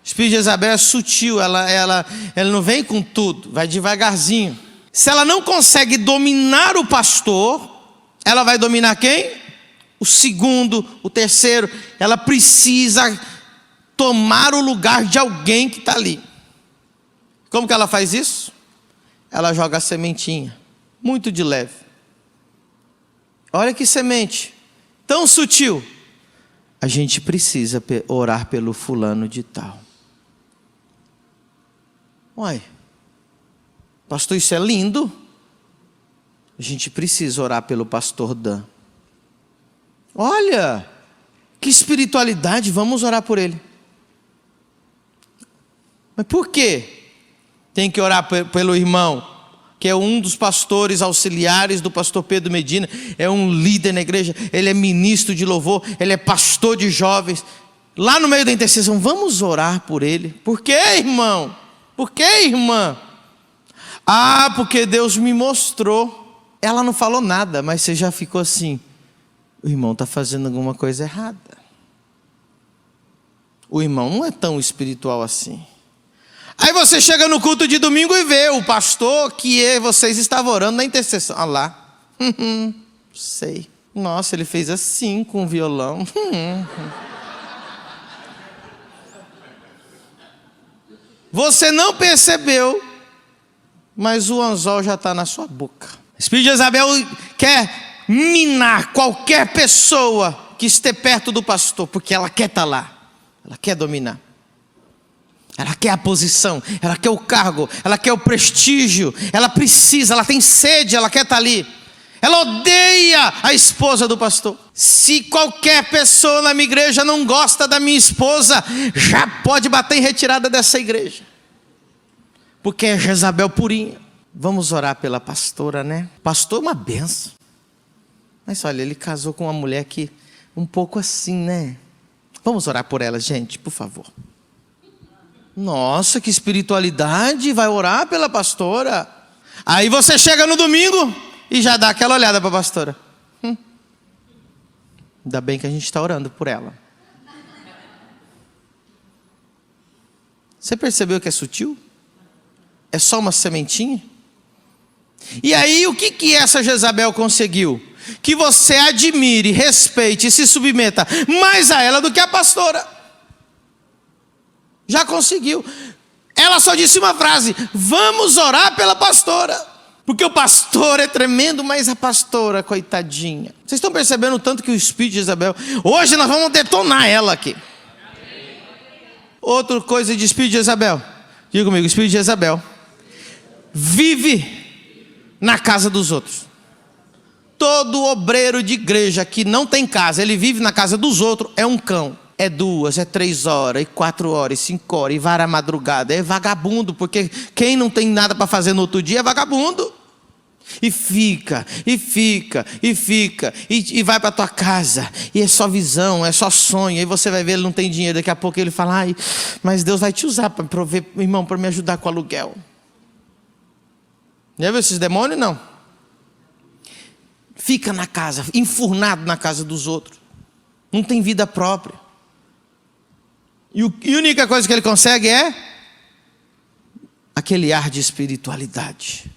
O espírito de Jezabel é sutil, ela não vem com tudo, vai devagarzinho. Se ela não consegue dominar o pastor, ela vai dominar quem? O segundo, o terceiro. Ela precisa tomar o lugar de alguém que está ali. Como que ela faz isso? Ela joga a sementinha, muito de leve. Olha que semente, tão sutil. A gente precisa orar pelo fulano de tal. Uai, pastor, isso é lindo. A gente precisa orar pelo pastor Dan. Olha, que espiritualidade, vamos orar por ele. Mas por quê? Tem que orar pelo irmão, que é um dos pastores auxiliares do pastor Pedro Medina, é um líder na igreja, ele é ministro de louvor, ele é pastor de jovens. Lá no meio da intercessão, vamos orar por ele. Por quê, irmão? Por quê, irmã? Ah, porque Deus me mostrou. Ela não falou nada, mas você já ficou assim, o irmão está fazendo alguma coisa errada. O irmão não é tão espiritual assim. Aí você chega no culto de domingo e vê o pastor que vocês estavam orando na intercessão. Olha lá. Sei. Nossa, ele fez assim com o violão. Você não percebeu, mas o anzol já está na sua boca. O espírito de Jezabel quer minar qualquer pessoa que esteja perto do pastor, porque ela quer estar lá. Ela quer dominar. Ela quer a posição, ela quer o cargo, ela quer o prestígio, ela precisa, ela tem sede, ela quer estar ali. Ela odeia a esposa do pastor. Se qualquer pessoa na minha igreja não gosta da minha esposa, já pode bater em retirada dessa igreja. porque é Jezabel purinha. Vamos orar pela pastora, né? Pastor é uma benção. Mas olha, ele casou com uma mulher que um pouco assim, né? Vamos orar por ela, gente, por favor. Nossa, que espiritualidade, vai orar pela pastora. Aí você chega no domingo e já dá aquela olhada para a pastora. Ainda bem que a gente está orando por ela. Você percebeu que é sutil? É só uma sementinha? E aí o que essa Jezabel conseguiu? Que você admire, respeite e se submeta mais a ela do que a pastora. Já conseguiu. Ela só disse uma frase: vamos orar pela pastora. Porque o pastor é tremendo, mas a pastora, coitadinha. Vocês estão percebendo o tanto que o espírito de Jezabel... Hoje nós vamos detonar ela aqui. Outra coisa de espírito de Jezabel. Diga comigo, o espírito de Jezabel vive na casa dos outros. Todo obreiro de igreja que não tem casa, ele vive na casa dos outros, é um cão. É 2, é 3 horas, e 4 horas, e 5 horas, e vara a madrugada. É vagabundo, porque quem não tem nada para fazer no outro dia é vagabundo. E fica, e vai para tua casa, e é só visão, é só sonho. Aí você vai ver, ele não tem dinheiro, daqui a pouco ele fala: ai, mas Deus vai te usar para prover, irmão, para me ajudar com o aluguel. Já viu esses demônios? Não. Fica na casa, enfurnado na casa dos outros. Não tem vida própria. E a única coisa que ele consegue é aquele ar de espiritualidade.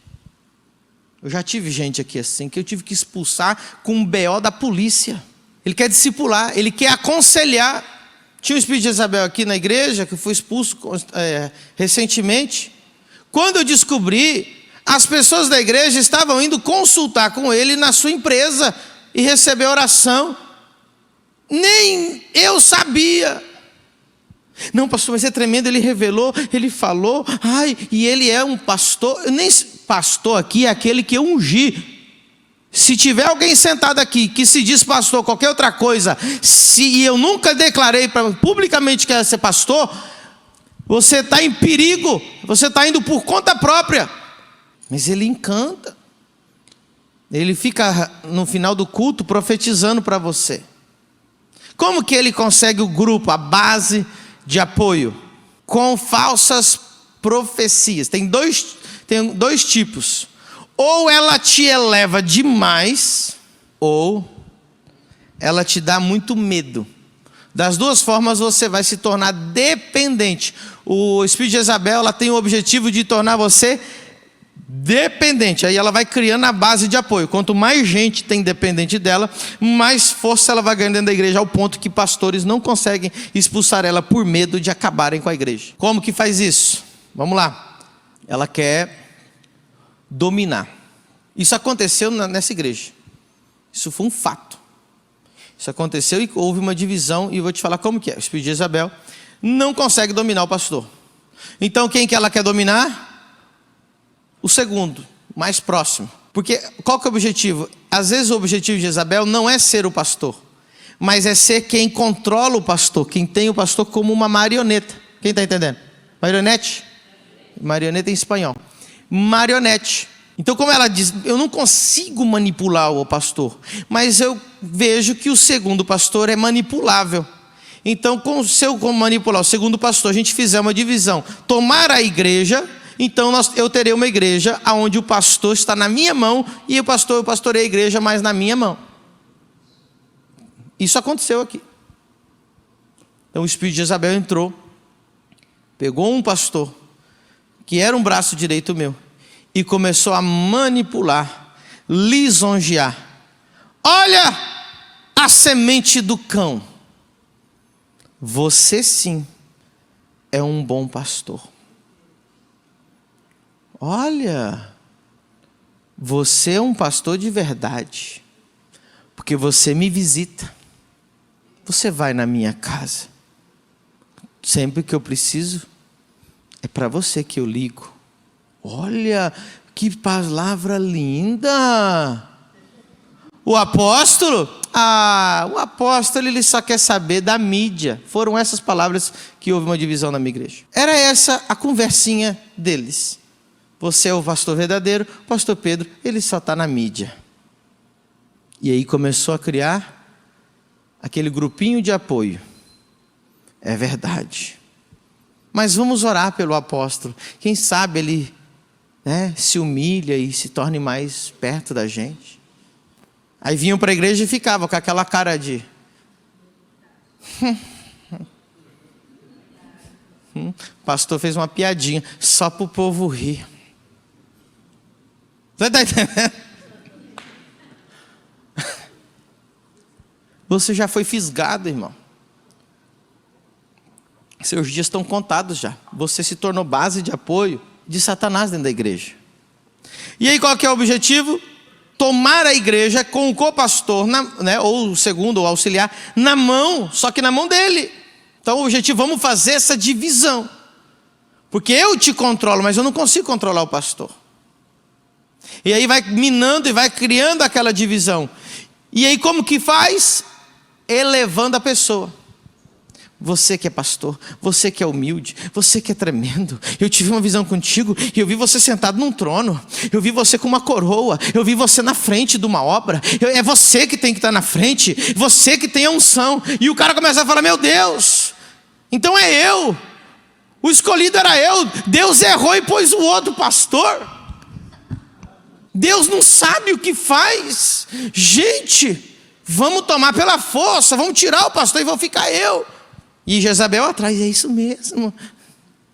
Eu já tive gente aqui assim, que eu tive que expulsar com um BO da polícia. Ele quer discipular, ele quer aconselhar. Tinha um espírito de Jezabel aqui na igreja, que foi expulso recentemente. Quando eu descobri, as pessoas da igreja estavam indo consultar com ele na sua empresa e receber oração. Nem eu sabia. Não, pastor, mas é tremendo, ele revelou, ele falou, ai, e ele é um pastor. Nem pastor aqui é aquele que eu ungi. Se tiver alguém sentado aqui que se diz pastor, qualquer outra coisa, se eu nunca declarei publicamente que ia ser pastor, você está em perigo, você está indo por conta própria. Mas ele encanta. Ele fica no final do culto profetizando para você. Como que ele consegue o grupo, a base de apoio? Com falsas profecias. Tem dois tipos. Ou ela te eleva demais, ou ela te dá muito medo. Das duas formas você vai se tornar dependente. O espírito de Jezabel, ela tem o objetivo de tornar você dependente. Aí ela vai criando a base de apoio. Quanto mais gente tem dependente dela, mais força ela vai ganhando dentro da igreja, ao ponto que pastores não conseguem expulsar ela por medo de acabarem com a igreja. Como que faz isso? Vamos lá. Ela quer dominar. Isso aconteceu nessa igreja. Isso foi um fato. Isso aconteceu e houve uma divisão, e eu vou te falar como que é. O espírito de Jezabel não consegue dominar o pastor. Então quem que ela quer dominar? O segundo, mais próximo. Porque qual que é o objetivo? Às vezes o objetivo de Jezabel não é ser o pastor, mas é ser quem controla o pastor, quem tem o pastor como uma marioneta. Quem está entendendo? Marionete? Marioneta em espanhol. Marionete. Então, como ela diz, eu não consigo manipular o pastor, mas eu vejo que o segundo pastor é manipulável. Então, se eu manipular o segundo pastor, a gente fizer uma divisão, tomar a igreja, então eu terei uma igreja onde o pastor está na minha mão e eu pastorei a igreja mais na minha mão. Isso aconteceu aqui. Então o espírito de Jezabel entrou, pegou um pastor, que era um braço direito meu, e começou a manipular, lisonjear. Olha a semente do cão. Você sim é um bom pastor. Olha, você é um pastor de verdade, porque você me visita, você vai na minha casa, sempre que eu preciso, é para você que eu ligo. Olha, que palavra linda! O apóstolo, o apóstolo ele só quer saber da mídia. Foram essas palavras que houve uma divisão na minha igreja. Era essa a conversinha deles. Você é o pastor verdadeiro, o pastor Pedro, ele só está na mídia. E aí começou a criar aquele grupinho de apoio. É verdade. Mas vamos orar pelo apóstolo. Quem sabe ele, se humilha e se torne mais perto da gente. Aí vinham para a igreja e ficavam com aquela cara de... O pastor fez uma piadinha só para o povo rir. Você está entendendo? Você já foi fisgado, irmão. Seus dias estão contados já. Você se tornou base de apoio de Satanás dentro da igreja. E aí qual que é o objetivo? Tomar a igreja com o copastor, ou o segundo, ou auxiliar, na mão, só que na mão dele. Então o objetivo, vamos fazer essa divisão. Porque eu te controlo, mas eu não consigo controlar o pastor. E aí vai minando e vai criando aquela divisão. E aí como que faz? Elevando a pessoa. Você que é pastor, você que é humilde, você que é tremendo. Eu tive uma visão contigo e eu vi você sentado num trono. Eu vi você com uma coroa. Eu vi você na frente de uma obra. É você que tem que estar na frente. Você que tem a unção. E o cara começa a falar, meu Deus, então é eu. O escolhido era eu. Deus errou e pôs o outro pastor. Deus não sabe o que faz. Gente, vamos tomar pela força. Vamos tirar o pastor e vou ficar eu. E Jezabel atrás, é isso mesmo.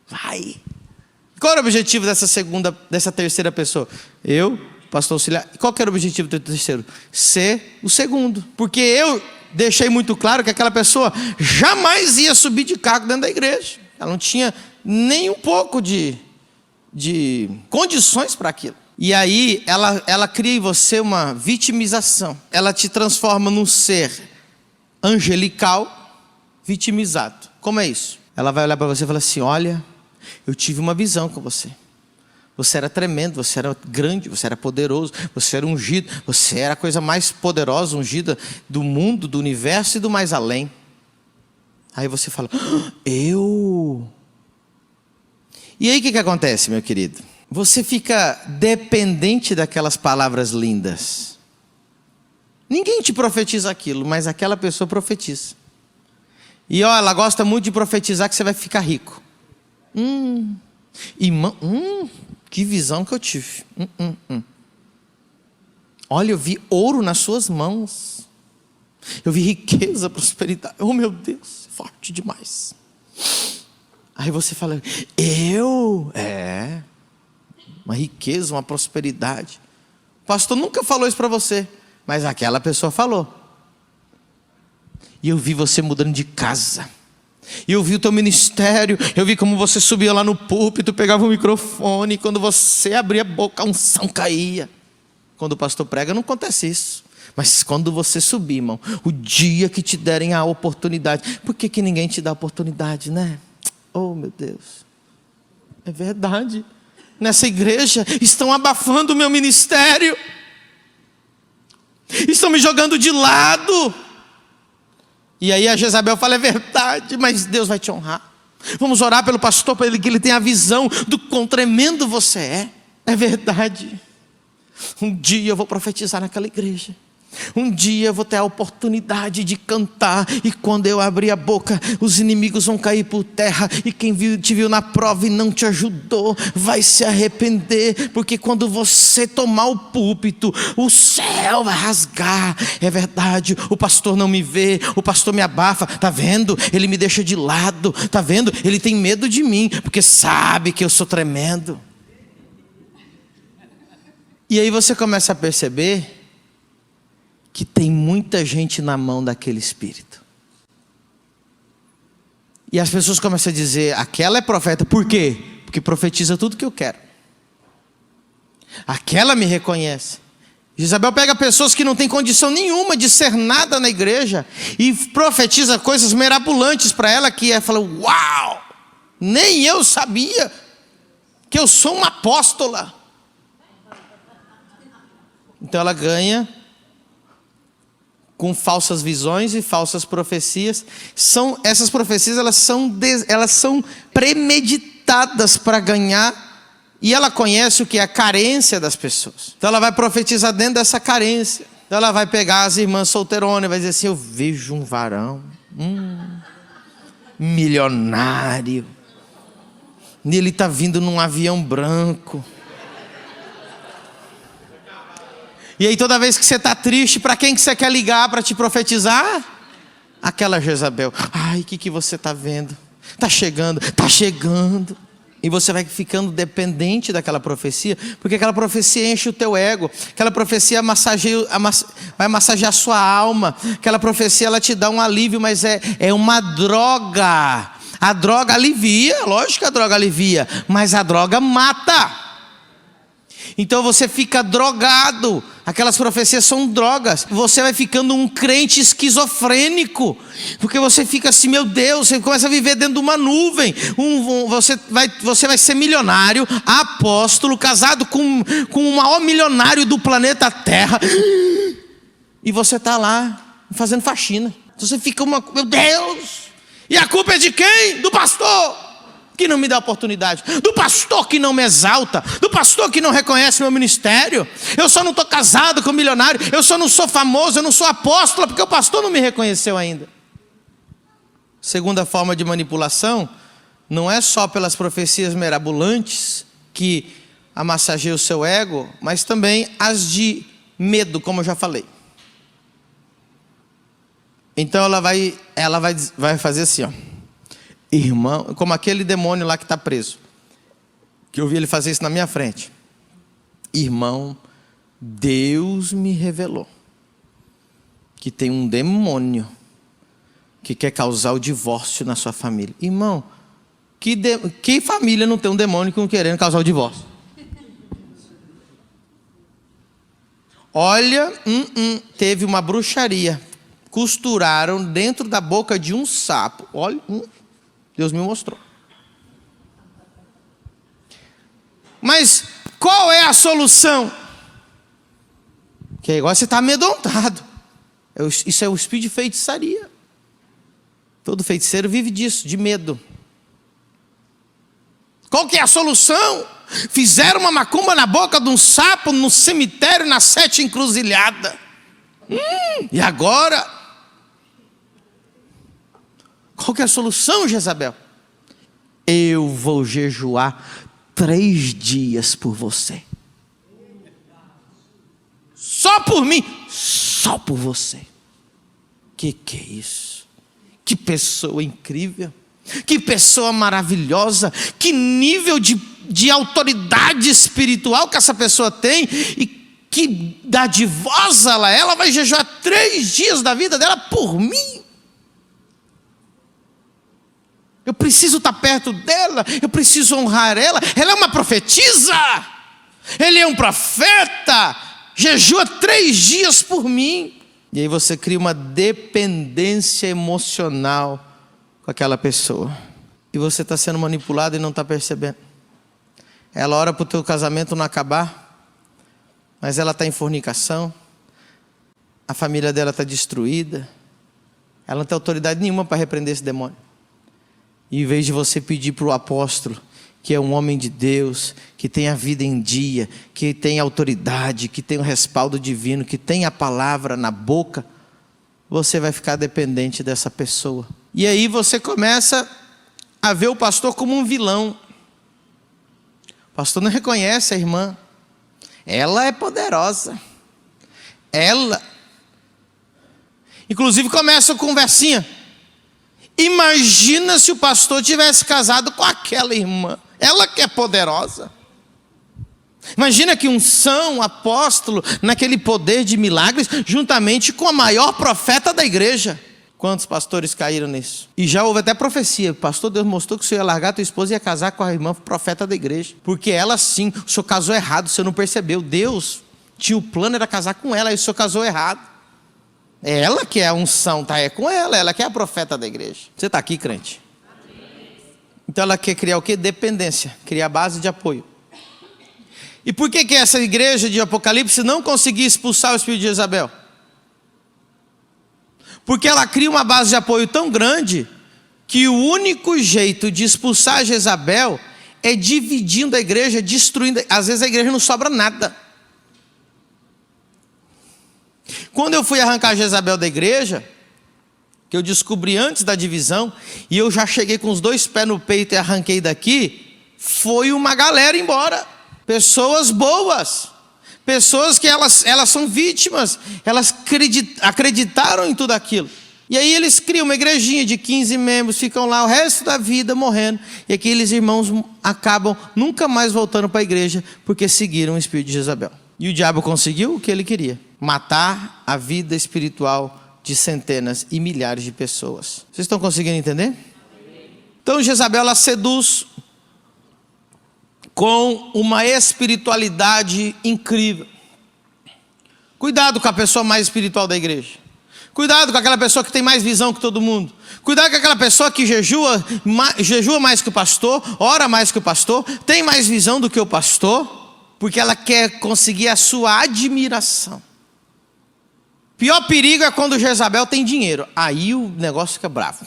Vai. Qual era o objetivo dessa terceira pessoa? Eu, pastor auxiliar. Qual que era o objetivo do terceiro? Ser o segundo. Porque eu deixei muito claro que aquela pessoa jamais ia subir de cargo dentro da igreja. Ela não tinha nem um pouco de condições para aquilo. E aí ela cria em você uma vitimização. Ela te transforma num ser angelical vitimizado. Como é isso? Ela vai olhar para você e falar assim, olha, eu tive uma visão com você. Você era tremendo, você era grande, você era poderoso, você era ungido, você era a coisa mais poderosa, ungida do mundo, do universo e do mais além. Aí você fala, eu? E aí o que acontece, meu querido? Você fica dependente daquelas palavras lindas. Ninguém te profetiza aquilo, mas aquela pessoa profetiza. E ela gosta muito de profetizar que você vai ficar rico. Irmão, que visão que eu tive. Olha, eu vi ouro nas suas mãos. Eu vi riqueza, prosperidade. Oh, meu Deus, forte demais. Aí você fala, uma riqueza, uma prosperidade. O pastor nunca falou isso para você, mas aquela pessoa falou. E eu vi você mudando de casa. E eu vi o teu ministério. Eu vi como você subia lá no púlpito, pegava o microfone. E quando você abria a boca, a unção caía. Quando o pastor prega, não acontece isso. Mas quando você subir, irmão, o dia que te derem a oportunidade. Por que ninguém te dá a oportunidade, né? Oh, meu Deus. É verdade. Nessa igreja estão abafando o meu ministério. Estão me jogando de lado. E aí a Jezabel fala, é verdade, mas Deus vai te honrar. Vamos orar pelo pastor para que ele tenha a visão do quão tremendo você é. É verdade. Um dia eu vou profetizar naquela igreja. Um dia eu vou ter a oportunidade de cantar. E quando eu abrir a boca, os inimigos vão cair por terra. E quem te viu na prova e não te ajudou vai se arrepender. Porque quando você tomar o púlpito, o céu vai rasgar. É verdade, o pastor não me vê, o pastor me abafa. Tá vendo? Ele me deixa de lado. Tá vendo? Ele tem medo de mim, porque sabe que eu sou tremendo. E aí você começa a perceber que tem muita gente na mão daquele espírito. E as pessoas começam a dizer, aquela é profeta. Por quê? Porque profetiza tudo que eu quero. Aquela me reconhece. Jezabel pega pessoas que não têm condição nenhuma de ser nada na igreja e profetiza coisas mirabolantes para ela, que é falar, uau, nem eu sabia que eu sou uma apóstola. Então ela ganha com falsas visões e falsas profecias. Essas profecias elas são premeditadas para ganhar. E ela conhece o que é a carência das pessoas. Então ela vai profetizar dentro dessa carência. Então ela vai pegar as irmãs solteironas e vai dizer assim: eu vejo um varão milionário. E ele está vindo num avião branco. E aí toda vez que você está triste, para quem que você quer ligar para te profetizar? Aquela Jezabel. Ai, o que você está vendo? Está chegando, está chegando. E você vai ficando dependente daquela profecia, porque aquela profecia enche o teu ego, aquela profecia vai massagear a sua alma, aquela profecia ela te dá um alívio, mas é uma droga. A droga alivia, lógico que a droga alivia, mas a droga mata. Então você fica drogado. Aquelas profecias são drogas. Você vai ficando um crente esquizofrênico, porque você fica assim, meu Deus, você começa a viver dentro de uma nuvem. Você vai ser milionário, apóstolo, casado com o maior milionário do planeta Terra, e você está lá fazendo faxina. Então você fica meu Deus, e a culpa é de quem? Do pastor que não me dá oportunidade, do pastor que não me exalta, do pastor que não reconhece meu ministério. Eu só não estou casado com um milionário, eu só não sou famoso, eu não sou apóstolo, porque o pastor não me reconheceu ainda. Segunda forma de manipulação, não é só pelas profecias mirabolantes que amassageia o seu ego, mas também as de medo, como eu já falei. Então ela vai fazer assim, ó. Irmão, como aquele demônio lá que está preso, que eu vi ele fazer isso na minha frente. Irmão, Deus me revelou que tem um demônio que quer causar o divórcio na sua família. Irmão, que família não tem um demônio que não querendo causar o divórcio? Olha, teve uma bruxaria, costuraram dentro da boca de um sapo. Olha, Deus me mostrou. Mas qual é a solução? Que agora você está amedrontado. Isso é o espírito de feitiçaria. Todo feiticeiro vive disso, de medo. Qual que é a solução? Fizeram uma macumba na boca de um sapo no cemitério na 7 encruzilhada. E agora? Qual que é a solução, Jezabel? Eu vou jejuar 3 dias por você. Só por mim. Só por você. Que é isso? Que pessoa incrível. Que pessoa maravilhosa. Que nível de autoridade espiritual que essa pessoa tem. E que dadivosa ela é. Ela vai jejuar 3 dias da vida dela por mim. Eu preciso estar perto dela, eu preciso honrar ela. Ela é uma profetisa, ele é um profeta, jejua 3 dias por mim. E aí você cria uma dependência emocional com aquela pessoa. E você está sendo manipulado e não está percebendo. Ela ora para o teu casamento não acabar, mas ela está em fornicação, a família dela está destruída, ela não tem autoridade nenhuma para repreender esse demônio. E em vez de você pedir para o apóstolo, que é um homem de Deus, que tem a vida em dia, que tem autoridade, que tem o respaldo divino, que tem a palavra na boca, você vai ficar dependente dessa pessoa. E aí você começa a ver o pastor como um vilão. O pastor não reconhece a irmã. Ela é poderosa. Ela. Inclusive começa a conversinha. Imagina se o pastor tivesse casado com aquela irmã. Ela que é poderosa. Imagina que unção, apóstolo, naquele poder de milagres, juntamente com a maior profeta da igreja. Quantos pastores caíram nisso? E já houve até profecia. Pastor, Deus mostrou que o senhor ia largar a tua esposa e ia casar com a irmã profeta da igreja. Porque ela sim, o senhor casou errado, o senhor não percebeu. Deus tinha o plano, era casar com ela, e o senhor casou errado. É ela que é a unção, tá? É com ela que é a profeta da igreja. Você está aqui, crente? Então ela quer criar o quê? Dependência, criar base de apoio. E por que essa igreja de Apocalipse não conseguia expulsar o espírito de Jezabel? Porque ela cria uma base de apoio tão grande que o único jeito de expulsar Jezabel é dividindo a igreja, destruindo. Às vezes a igreja não sobra nada. Quando eu fui arrancar Jezabel da igreja, que eu descobri antes da divisão, e eu já cheguei com os 2 pés no peito e arranquei daqui, foi uma galera embora. Pessoas boas, pessoas que elas são vítimas, elas acreditaram em tudo aquilo. E aí eles criam uma igrejinha de 15 membros, ficam lá o resto da vida morrendo, e aqueles irmãos acabam nunca mais voltando para a igreja, porque seguiram o espírito de Jezabel. E o diabo conseguiu o que ele queria: matar a vida espiritual de centenas e milhares de pessoas. Vocês estão conseguindo entender? Então Jezabel, ela seduz com uma espiritualidade incrível. Cuidado com a pessoa mais espiritual da igreja. Cuidado com aquela pessoa que tem mais visão que todo mundo. Cuidado com aquela pessoa que jejua mais que o pastor, ora mais que o pastor, tem mais visão do que o pastor, porque ela quer conseguir a sua admiração. Pior perigo é quando Jezabel tem dinheiro. Aí o negócio fica bravo.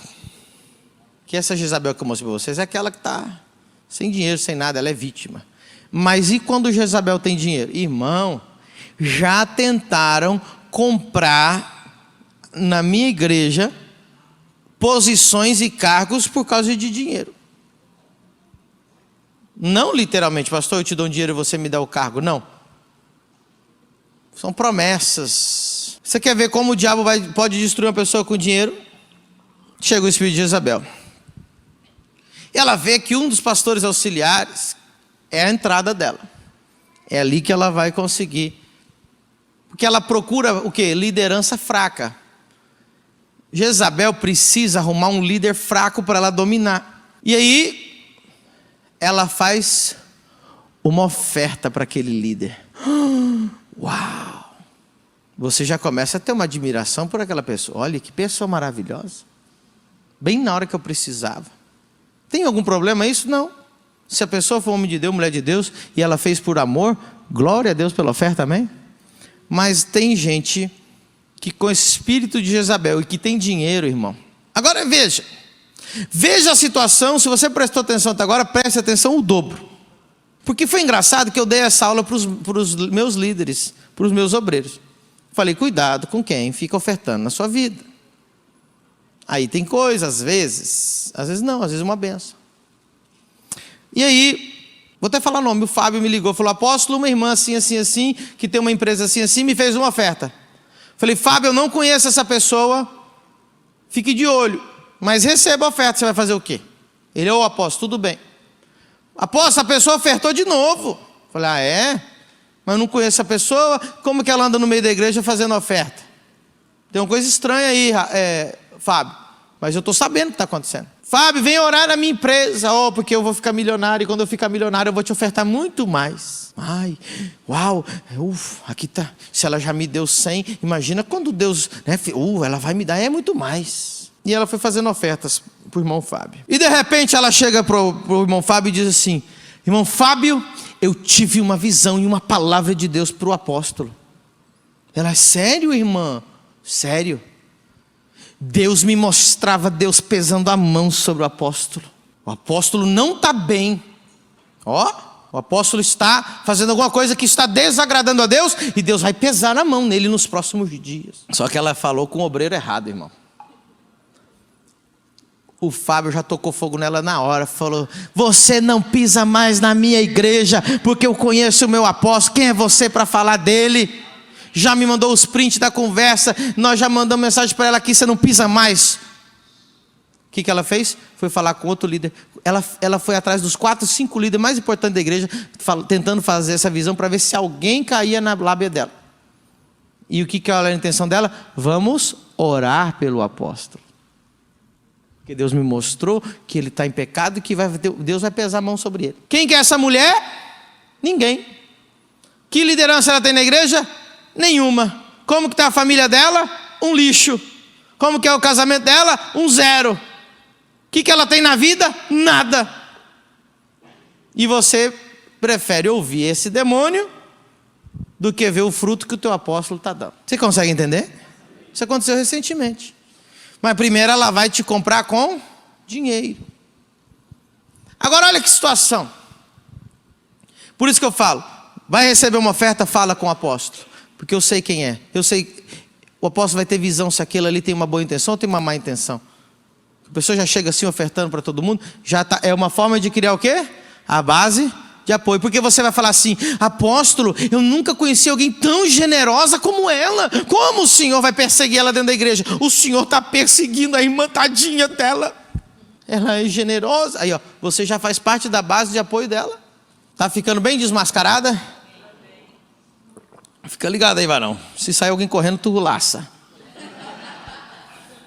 Que essa Jezabel que eu mostrei para vocês é aquela que está sem dinheiro, sem nada, ela é vítima. Mas e quando Jezabel tem dinheiro? Irmão, já tentaram comprar na minha igreja posições e cargos por causa de dinheiro. Não literalmente, pastor, eu te dou um dinheiro e você me dá o cargo. Não. São promessas. Você quer ver como o diabo pode destruir uma pessoa com dinheiro? Chega o espírito de Jezabel. E ela vê que um dos pastores auxiliares é a entrada dela. É ali que ela vai conseguir. Porque ela procura o quê? Liderança fraca. Jezabel precisa arrumar um líder fraco para ela dominar. E aí, ela faz uma oferta para aquele líder. Uau! Você já começa a ter uma admiração por aquela pessoa. Olha, que pessoa maravilhosa. Bem na hora que eu precisava. Tem algum problema isso? Não. Se a pessoa for homem de Deus, mulher de Deus, e ela fez por amor, glória a Deus pela oferta, amém? Mas tem gente que com esse espírito de Jezabel e que tem dinheiro, irmão. Agora veja a situação. Se você prestou atenção até agora, preste atenção o dobro. Porque foi engraçado que eu dei essa aula para os meus líderes, para os meus obreiros. Falei, cuidado com quem fica ofertando na sua vida. Aí tem coisa, às vezes não, às vezes uma benção. E aí, vou até falar o nome, o Fábio me ligou, falou, apóstolo, uma irmã assim, assim, assim, que tem uma empresa assim, assim, me fez uma oferta. Falei, Fábio, eu não conheço essa pessoa, fique de olho, mas receba a oferta, você vai fazer o quê? Ele, ô apóstolo, tudo bem. Apóstolo, a pessoa ofertou de novo. Falei, ah é? Mas eu não conheço essa pessoa, como que ela anda no meio da igreja fazendo oferta? Tem uma coisa estranha aí, Fábio, mas eu estou sabendo o que está acontecendo. Fábio, vem orar na minha empresa, porque eu vou ficar milionário, e quando eu ficar milionário eu vou te ofertar muito mais. Ai, uau, aqui tá, se ela já me deu 100, imagina quando Deus, né, ela vai me dar, é muito mais. E ela foi fazendo ofertas para o irmão Fábio. E de repente ela chega para o irmão Fábio e diz assim, irmão Fábio, eu tive uma visão e uma palavra de Deus para o apóstolo. Ela, sério, irmã? Sério? Deus me mostrava Deus pesando a mão sobre o apóstolo. O apóstolo não está bem. O apóstolo está fazendo alguma coisa que está desagradando a Deus e Deus vai pesar a mão nele nos próximos dias. Só que ela falou com o obreiro errado, irmão. O Fábio já tocou fogo nela na hora, falou, você não pisa mais na minha igreja, porque eu conheço o meu apóstolo, quem é você para falar dele? Já me mandou os prints da conversa, nós já mandamos mensagem para ela aqui, você não pisa mais. O que ela fez? Foi falar com outro líder. Ela foi atrás dos 4, 5 líderes mais importantes da igreja, tentando fazer essa visão para ver se alguém caía na lábia dela. E o que era a intenção dela? Vamos orar pelo apóstolo. Porque Deus me mostrou que ele está em pecado e que Deus vai pesar a mão sobre ele. Quem que é essa mulher? Ninguém. Que liderança ela tem na igreja? Nenhuma. Como que está a família dela? Um lixo. Como que é o casamento dela? Um 0. O que ela tem na vida? Nada. E você prefere ouvir esse demônio do que ver o fruto que o teu apóstolo está dando. Você consegue entender? Isso aconteceu recentemente. Mas primeiro ela vai te comprar com dinheiro. Agora olha que situação. Por isso que eu falo, vai receber uma oferta, fala com o apóstolo. Porque eu sei quem é. Eu sei, o apóstolo vai ter visão se aquele ali tem uma boa intenção ou tem uma má intenção. A pessoa já chega assim ofertando para todo mundo, já tá, é uma forma de criar o quê? A base de apoio. Porque você vai falar assim: apóstolo, eu nunca conheci alguém tão generosa como ela. Como o senhor vai perseguir ela dentro da igreja? O senhor está perseguindo a irmã tadinha dela. Ela é generosa. Aí ó, você já faz parte da base de apoio dela. Tá ficando bem desmascarada? Fica ligado aí, varão. Se sair alguém correndo, tu laça.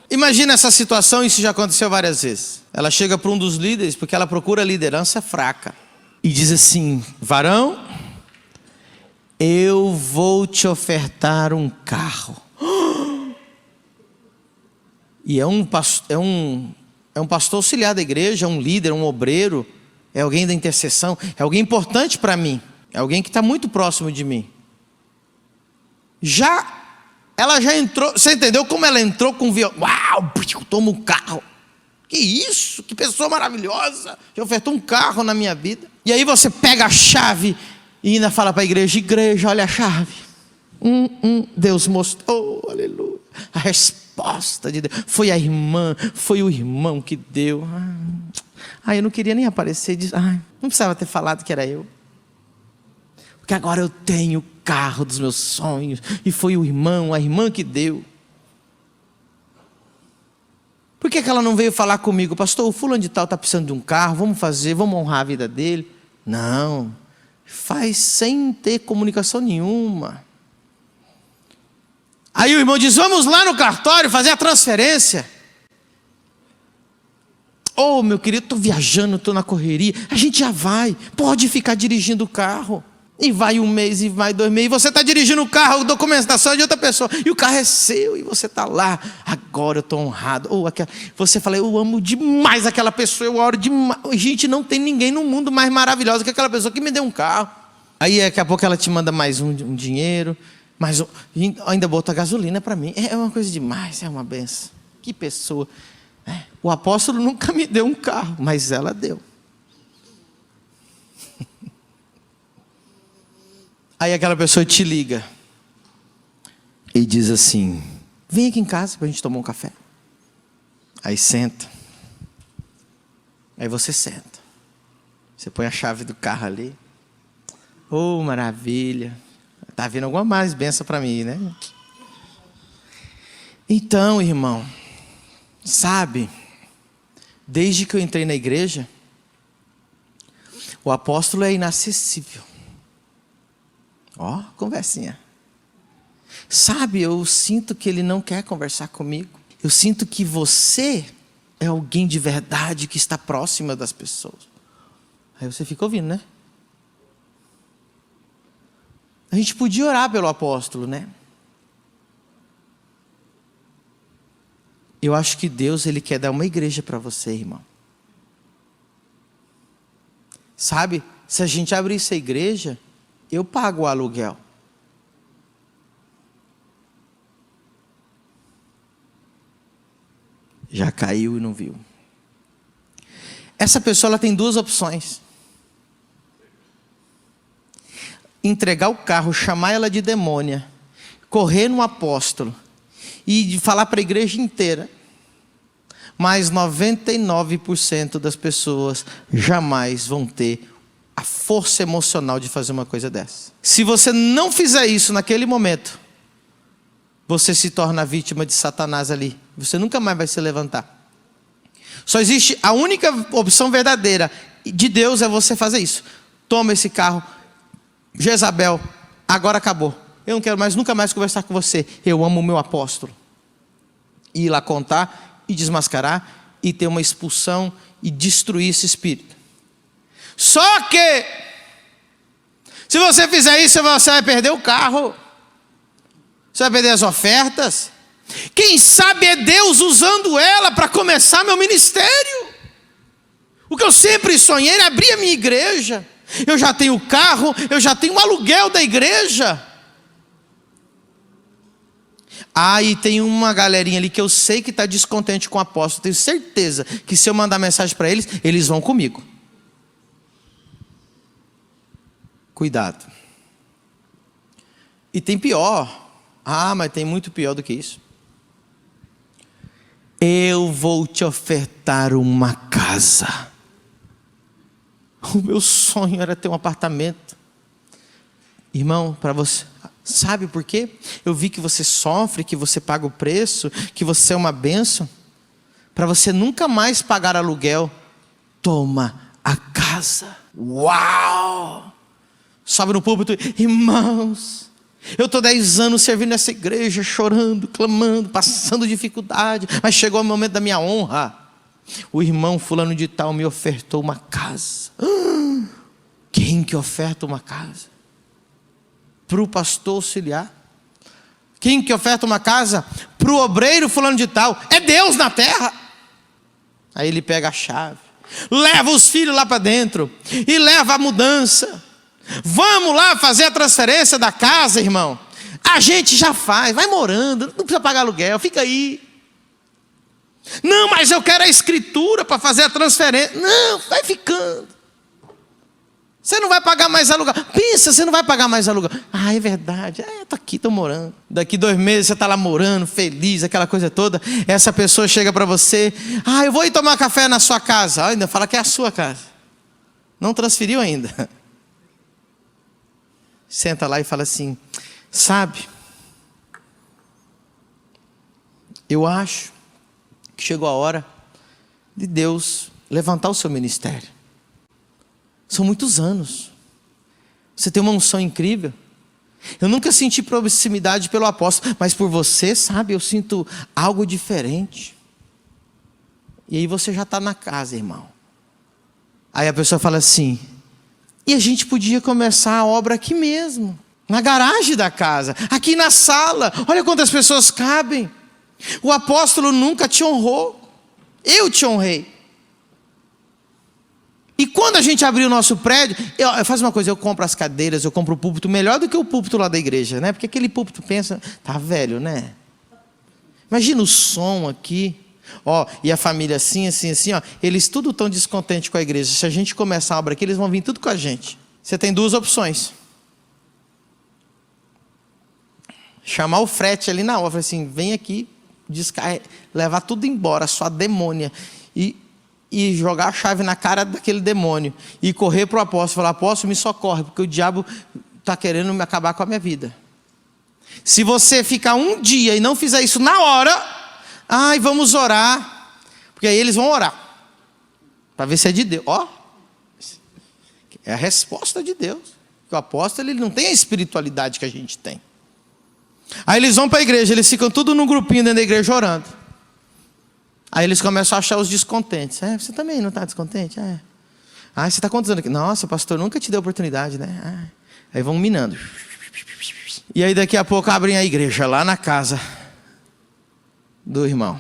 Imagina essa situação, isso já aconteceu várias vezes. Ela chega para um dos líderes, porque ela procura liderança fraca, e diz assim: varão, eu vou te ofertar um carro. E é um pastor auxiliar da igreja, um líder, um obreiro, é alguém da intercessão, é alguém importante para mim, é alguém que está muito próximo de mim. Ela já entrou, você entendeu como ela entrou com uau, toma um carro. Que isso, que pessoa maravilhosa, já ofertou um carro na minha vida. E aí você pega a chave e ainda fala para a igreja: igreja, olha a chave. Deus mostrou, aleluia. A resposta de Deus foi a irmã, foi o irmão que deu. Eu não queria nem aparecer, não precisava ter falado que era eu. Porque agora eu tenho o carro dos meus sonhos, e foi o irmão, a irmã que deu. Por que ela não veio falar comigo: pastor, o fulano de tal está precisando de um carro, vamos honrar a vida dele? Não, faz sem ter comunicação nenhuma. Aí o irmão diz: vamos lá no cartório fazer a transferência. Oh, meu querido, estou viajando, estou na correria. A gente já vai, pode ficar dirigindo o carro. E vai um mês, e vai 2 meses, e você está dirigindo o carro, a documentação é de outra pessoa, e o carro é seu, e você está lá. Agora eu estou honrado. Você fala: eu amo demais aquela pessoa, eu oro demais. Gente, não tem ninguém no mundo mais maravilhoso que aquela pessoa que me deu um carro. Aí daqui a pouco ela te manda mais um dinheiro, ainda bota gasolina para mim. É uma coisa demais, é uma benção. Que pessoa. O apóstolo nunca me deu um carro, mas ela deu. Aí aquela pessoa te liga e diz assim: vem aqui em casa para a gente tomar um café. Aí senta. Aí você senta. Você põe a chave do carro ali. Oh, maravilha. Tá vindo alguma mais benção para mim, né? Então, irmão, sabe, desde que eu entrei na igreja, o apóstolo é inacessível. Conversinha. Sabe, eu sinto que ele não quer conversar comigo. Eu sinto que você é alguém de verdade que está próxima das pessoas. Aí você fica ouvindo, né? A gente podia orar pelo apóstolo, né? Eu acho que Deus, Ele quer dar uma igreja para você, irmão. Sabe, se a gente abrir essa igreja, eu pago o aluguel. Já caiu e não viu. Essa pessoa ela tem 2 opções: entregar o carro, chamar ela de demônia, correr no apóstolo e falar para a igreja inteira. Mas 99% das pessoas jamais vão ter a força emocional de fazer uma coisa dessa. Se você não fizer isso naquele momento, você se torna vítima de Satanás ali. Você nunca mais vai se levantar. Só existe a única opção verdadeira de Deus, é você fazer isso. Toma esse carro, Jezabel, agora acabou. Eu não quero mais, nunca mais conversar com você. Eu amo o meu apóstolo. E ir lá contar e desmascarar e ter uma expulsão e destruir esse espírito. Só que, se você fizer isso, você vai perder o carro. Você vai perder as ofertas. Quem sabe é Deus usando ela para começar meu ministério. O que eu sempre sonhei era abrir a minha igreja. Eu já tenho carro, eu já tenho o aluguel da igreja. Ah, e tem uma galerinha ali que eu sei que está descontente com o apóstolo. Tenho certeza que se eu mandar mensagem para eles, eles vão comigo. Cuidado. E tem pior. Ah, mas tem muito pior do que isso. Eu vou te ofertar uma casa. O meu sonho era ter um apartamento. Irmão, para você... Sabe por quê? Eu vi que você sofre, que você paga o preço, que você é uma bênção. Para você nunca mais pagar aluguel, toma a casa. Uau! Sobe no púlpito, irmãos, eu estou 10 anos servindo nessa igreja, chorando, clamando, passando dificuldade, mas chegou o momento da minha honra. O irmão fulano de tal me ofertou uma casa. Quem que oferta uma casa? Para o pastor auxiliar. Quem que oferta uma casa? Para o obreiro fulano de tal. É Deus na terra. Aí ele pega a chave, leva os filhos lá para dentro e leva a mudança. Vamos lá fazer a transferência da casa, irmão. A gente já faz, vai morando, não precisa pagar aluguel, fica aí. Não, mas eu quero a escritura para fazer a transferência. Não, vai ficando. Você não vai pagar mais aluguel. Pensa, você não vai pagar mais aluguel. Ah, é verdade. Estou aqui, estou morando. Daqui 2 meses você está lá morando, feliz, aquela coisa toda. Essa pessoa chega para você. Ah, eu vou ir tomar café na sua casa. Ainda fala que é a sua casa. Não transferiu ainda. Senta lá e fala assim, sabe, eu acho que chegou a hora de Deus levantar o seu ministério. São muitos anos. Você tem uma unção incrível. Eu nunca senti proximidade pelo apóstolo, mas por você, sabe, eu sinto algo diferente. E aí você já está na casa, irmão. Aí a pessoa fala assim, e a gente podia começar a obra aqui mesmo, na garagem da casa, aqui na sala. Olha quantas pessoas cabem. O apóstolo nunca te honrou. Eu te honrei. E quando a gente abrir o nosso prédio, eu faço uma coisa, eu compro as cadeiras, eu compro o púlpito melhor do que o púlpito lá da igreja, né? Porque aquele púlpito pensa, tá velho, né? Imagina o som aqui. Ó, e a família assim, assim, assim, ó, eles tudo tão descontentes com a igreja. Se a gente começar a obra aqui, eles vão vir tudo com a gente. Você tem 2 opções. Chamar o frete ali na hora, assim, vem aqui, levar tudo embora, sua demônia, e jogar a chave na cara daquele demônio, e correr para o apóstolo, falar, apóstolo, me socorre, porque o diabo está querendo me acabar com a minha vida. Se você ficar um dia e não fizer isso na hora, ai, vamos orar, porque aí eles vão orar, para ver se é de Deus. Ó, é a resposta de Deus. Porque o apóstolo, ele não tem a espiritualidade que a gente tem. Aí eles vão para a igreja, eles ficam tudo num grupinho dentro da igreja orando. Aí eles começam a achar os descontentes. Você também não está descontente? Ah, você está quantos anos aqui? Nossa, pastor, nunca te deu oportunidade, né? Aí vão minando. E aí daqui a pouco abrem a igreja lá na casa do irmão.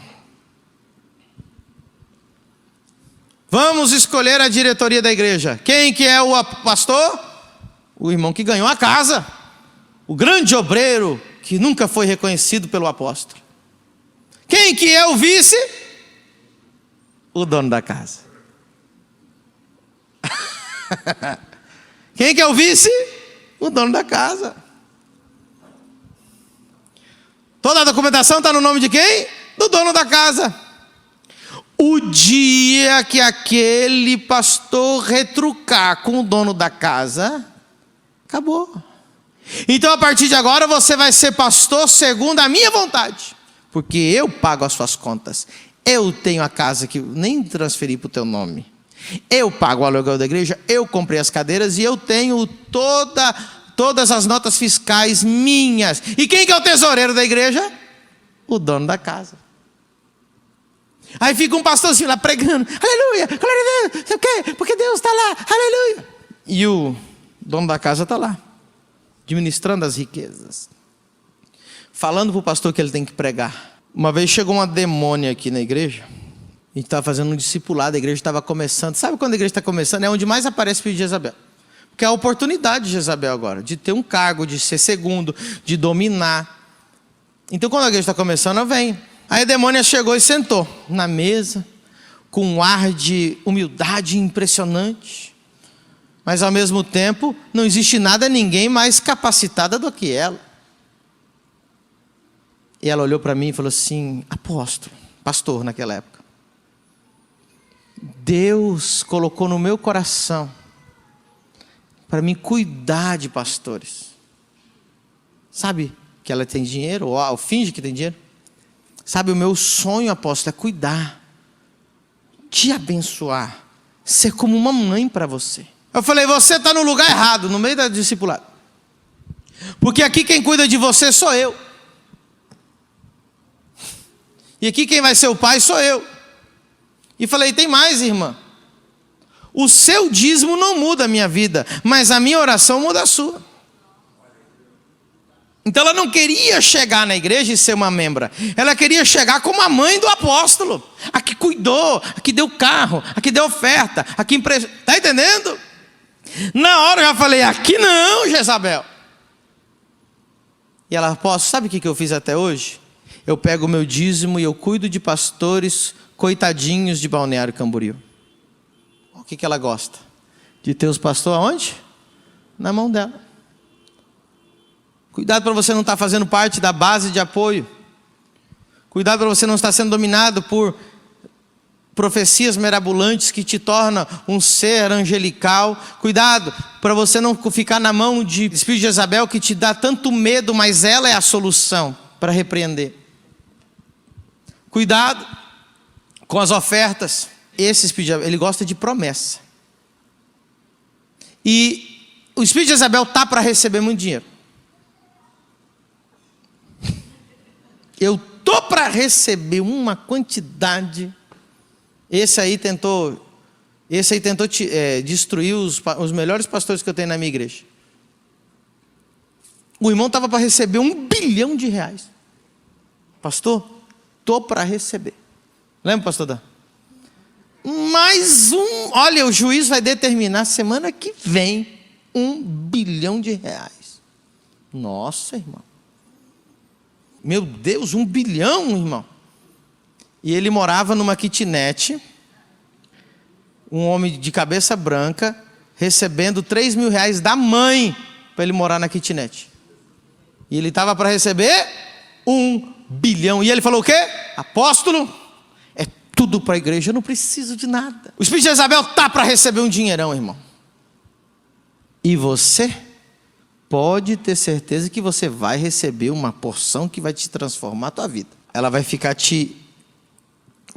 Vamos escolher a diretoria da igreja. Quem que é o pastor? O irmão que ganhou a casa. O grande obreiro que nunca foi reconhecido pelo apóstolo. Quem que é o vice? O dono da casa. Quem que é o vice? O dono da casa. Toda a documentação está no nome de quem? Do dono da casa. O dia que aquele pastor retrucar com o dono da casa, acabou. Então a partir de agora você vai ser pastor segundo a minha vontade, porque eu pago as suas contas. Eu tenho a casa que nem transferi para o teu nome. Eu pago o aluguel da igreja, eu comprei as cadeiras e eu tenho todas as notas fiscais minhas. E quem que é o tesoureiro da igreja? O dono da casa. Aí fica um pastorzinho lá pregando, aleluia, glória a Deus, sabe o quê? Porque Deus está lá, aleluia. E o dono da casa está lá, administrando as riquezas, falando para o pastor que ele tem que pregar. Uma vez chegou uma demônia aqui na igreja, a gente estava fazendo um discipulado, a igreja estava começando. Sabe quando a igreja está começando? É onde mais aparece o filho de Jezabel. Porque é a oportunidade de Jezabel agora, de ter um cargo, de ser segundo, de dominar. Então quando a igreja está começando, eu venho. Aí a demônia chegou e sentou na mesa, com um ar de humildade impressionante. Mas ao mesmo tempo, não existe nada, ninguém mais capacitada do que ela. E ela olhou para mim e falou assim: apóstolo, pastor naquela época, Deus colocou no meu coração para mim cuidar de pastores. Sabe que ela tem dinheiro, ou finge que tem dinheiro? Sabe, o meu sonho, apóstolo, é cuidar, te abençoar, ser como uma mãe para você. Eu falei: você está no lugar errado, no meio da discipulado. Porque aqui quem cuida de você sou eu. E aqui quem vai ser o pai sou eu. E falei: tem mais, irmã. O seu dízimo não muda a minha vida, mas a minha oração muda a sua. Então ela não queria chegar na igreja e ser uma membra. Ela queria chegar como a mãe do apóstolo. A que cuidou, a que deu carro, a que deu oferta, a que emprestou. Está entendendo? Na hora eu já falei: aqui não, Jezabel. E ela: apóstolo, sabe o que eu fiz até hoje? Eu pego o meu dízimo e eu cuido de pastores coitadinhos de Balneário Camboriú. O que ela gosta? De ter os pastores aonde? Na mão dela. Cuidado para você não estar fazendo parte da base de apoio. Cuidado para você não estar sendo dominado por profecias mirabolantes que te tornam um ser angelical. Cuidado para você não ficar na mão de espírito de Jezabel que te dá tanto medo, mas ela é a solução para repreender. Cuidado com as ofertas. Esse espírito de Jezabel, ele gosta de promessa. E o espírito de Jezabel está para receber muito dinheiro. Eu estou para receber uma quantidade. Esse aí tentou destruir os melhores pastores que eu tenho na minha igreja. O irmão estava para receber R$1 bilhão. Pastor, estou para receber. Lembra, pastor Dan? Olha, o juiz vai determinar semana que vem R$1 bilhão. Nossa, irmão. Meu Deus, R$1 bilhão, irmão. E ele morava numa kitnet, um homem de cabeça branca, recebendo R$3 mil da mãe, para ele morar na kitnet. E ele estava para receber R$1 bilhão. E ele falou o quê? Apóstolo, é tudo para a igreja, eu não preciso de nada. O espírito de Jezabel está para receber um dinheirão, irmão. E você pode ter certeza que você vai receber uma porção que vai te transformar a tua vida. Ela vai ficar te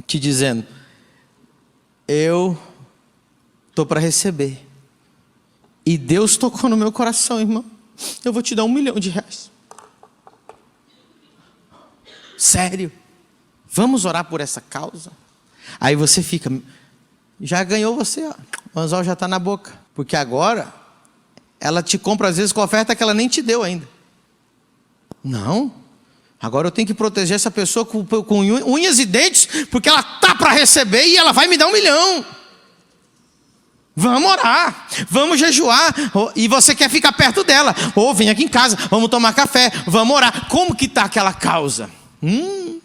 dizendo: eu estou para receber. E Deus tocou no meu coração, irmão. Eu vou te dar R$1 milhão. Sério? Vamos orar por essa causa? Aí você fica: já ganhou você, ó. O anzol já está na boca. Porque agora ela te compra às vezes com oferta que ela nem te deu ainda. Não. Agora eu tenho que proteger essa pessoa com unhas e dentes, porque ela está para receber e ela vai me dar R$1 milhão. Vamos orar, vamos jejuar. E você quer ficar perto dela. Ou vem aqui em casa, vamos tomar café, vamos orar. Como que está aquela causa? E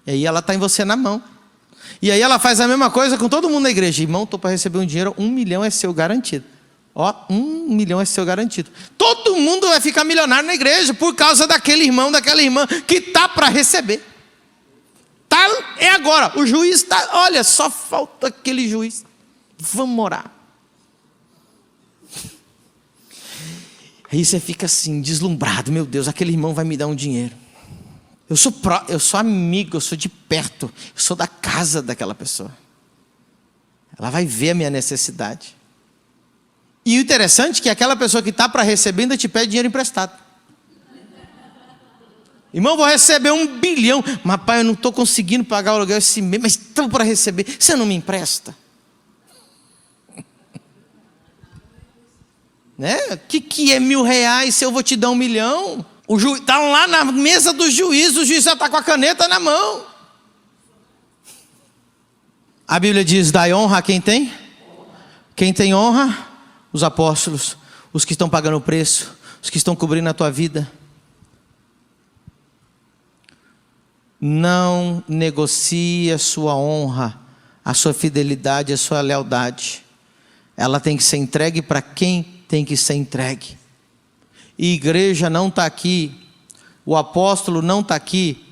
aí ela está em você na mão. E aí ela faz a mesma coisa com todo mundo na igreja. Irmão, estou para receber um dinheiro, R$1 milhão é seu garantido. Ó, R$1 milhão é seu garantido. Todo mundo vai ficar milionário na igreja por causa daquele irmão, daquela irmã que está para receber. É agora. O juiz está. Olha, só falta aquele juiz. Vamos orar. Aí você fica assim, deslumbrado. Meu Deus, aquele irmão vai me dar um dinheiro. Eu sou amigo, eu sou de perto. Eu sou da casa daquela pessoa. Ela vai ver a minha necessidade. E o interessante é que aquela pessoa que está para receber ainda te pede dinheiro emprestado. Irmão, vou receber R$1 bilhão. Mas pai, eu não estou conseguindo pagar o aluguel esse mês, mas estou para receber. Você não me empresta? Né? O que é R$1.000 se eu vou te dar R$1 milhão? Está lá na mesa do juiz, o juiz já está com a caneta na mão. A Bíblia diz: dai honra a quem tem? Quem tem honra? Os apóstolos, os que estão pagando o preço, os que estão cobrindo a tua vida. Não negocie a sua honra, a sua fidelidade, a sua lealdade. Ela tem que ser entregue para quem tem que ser entregue. E igreja não está aqui, o apóstolo não está aqui.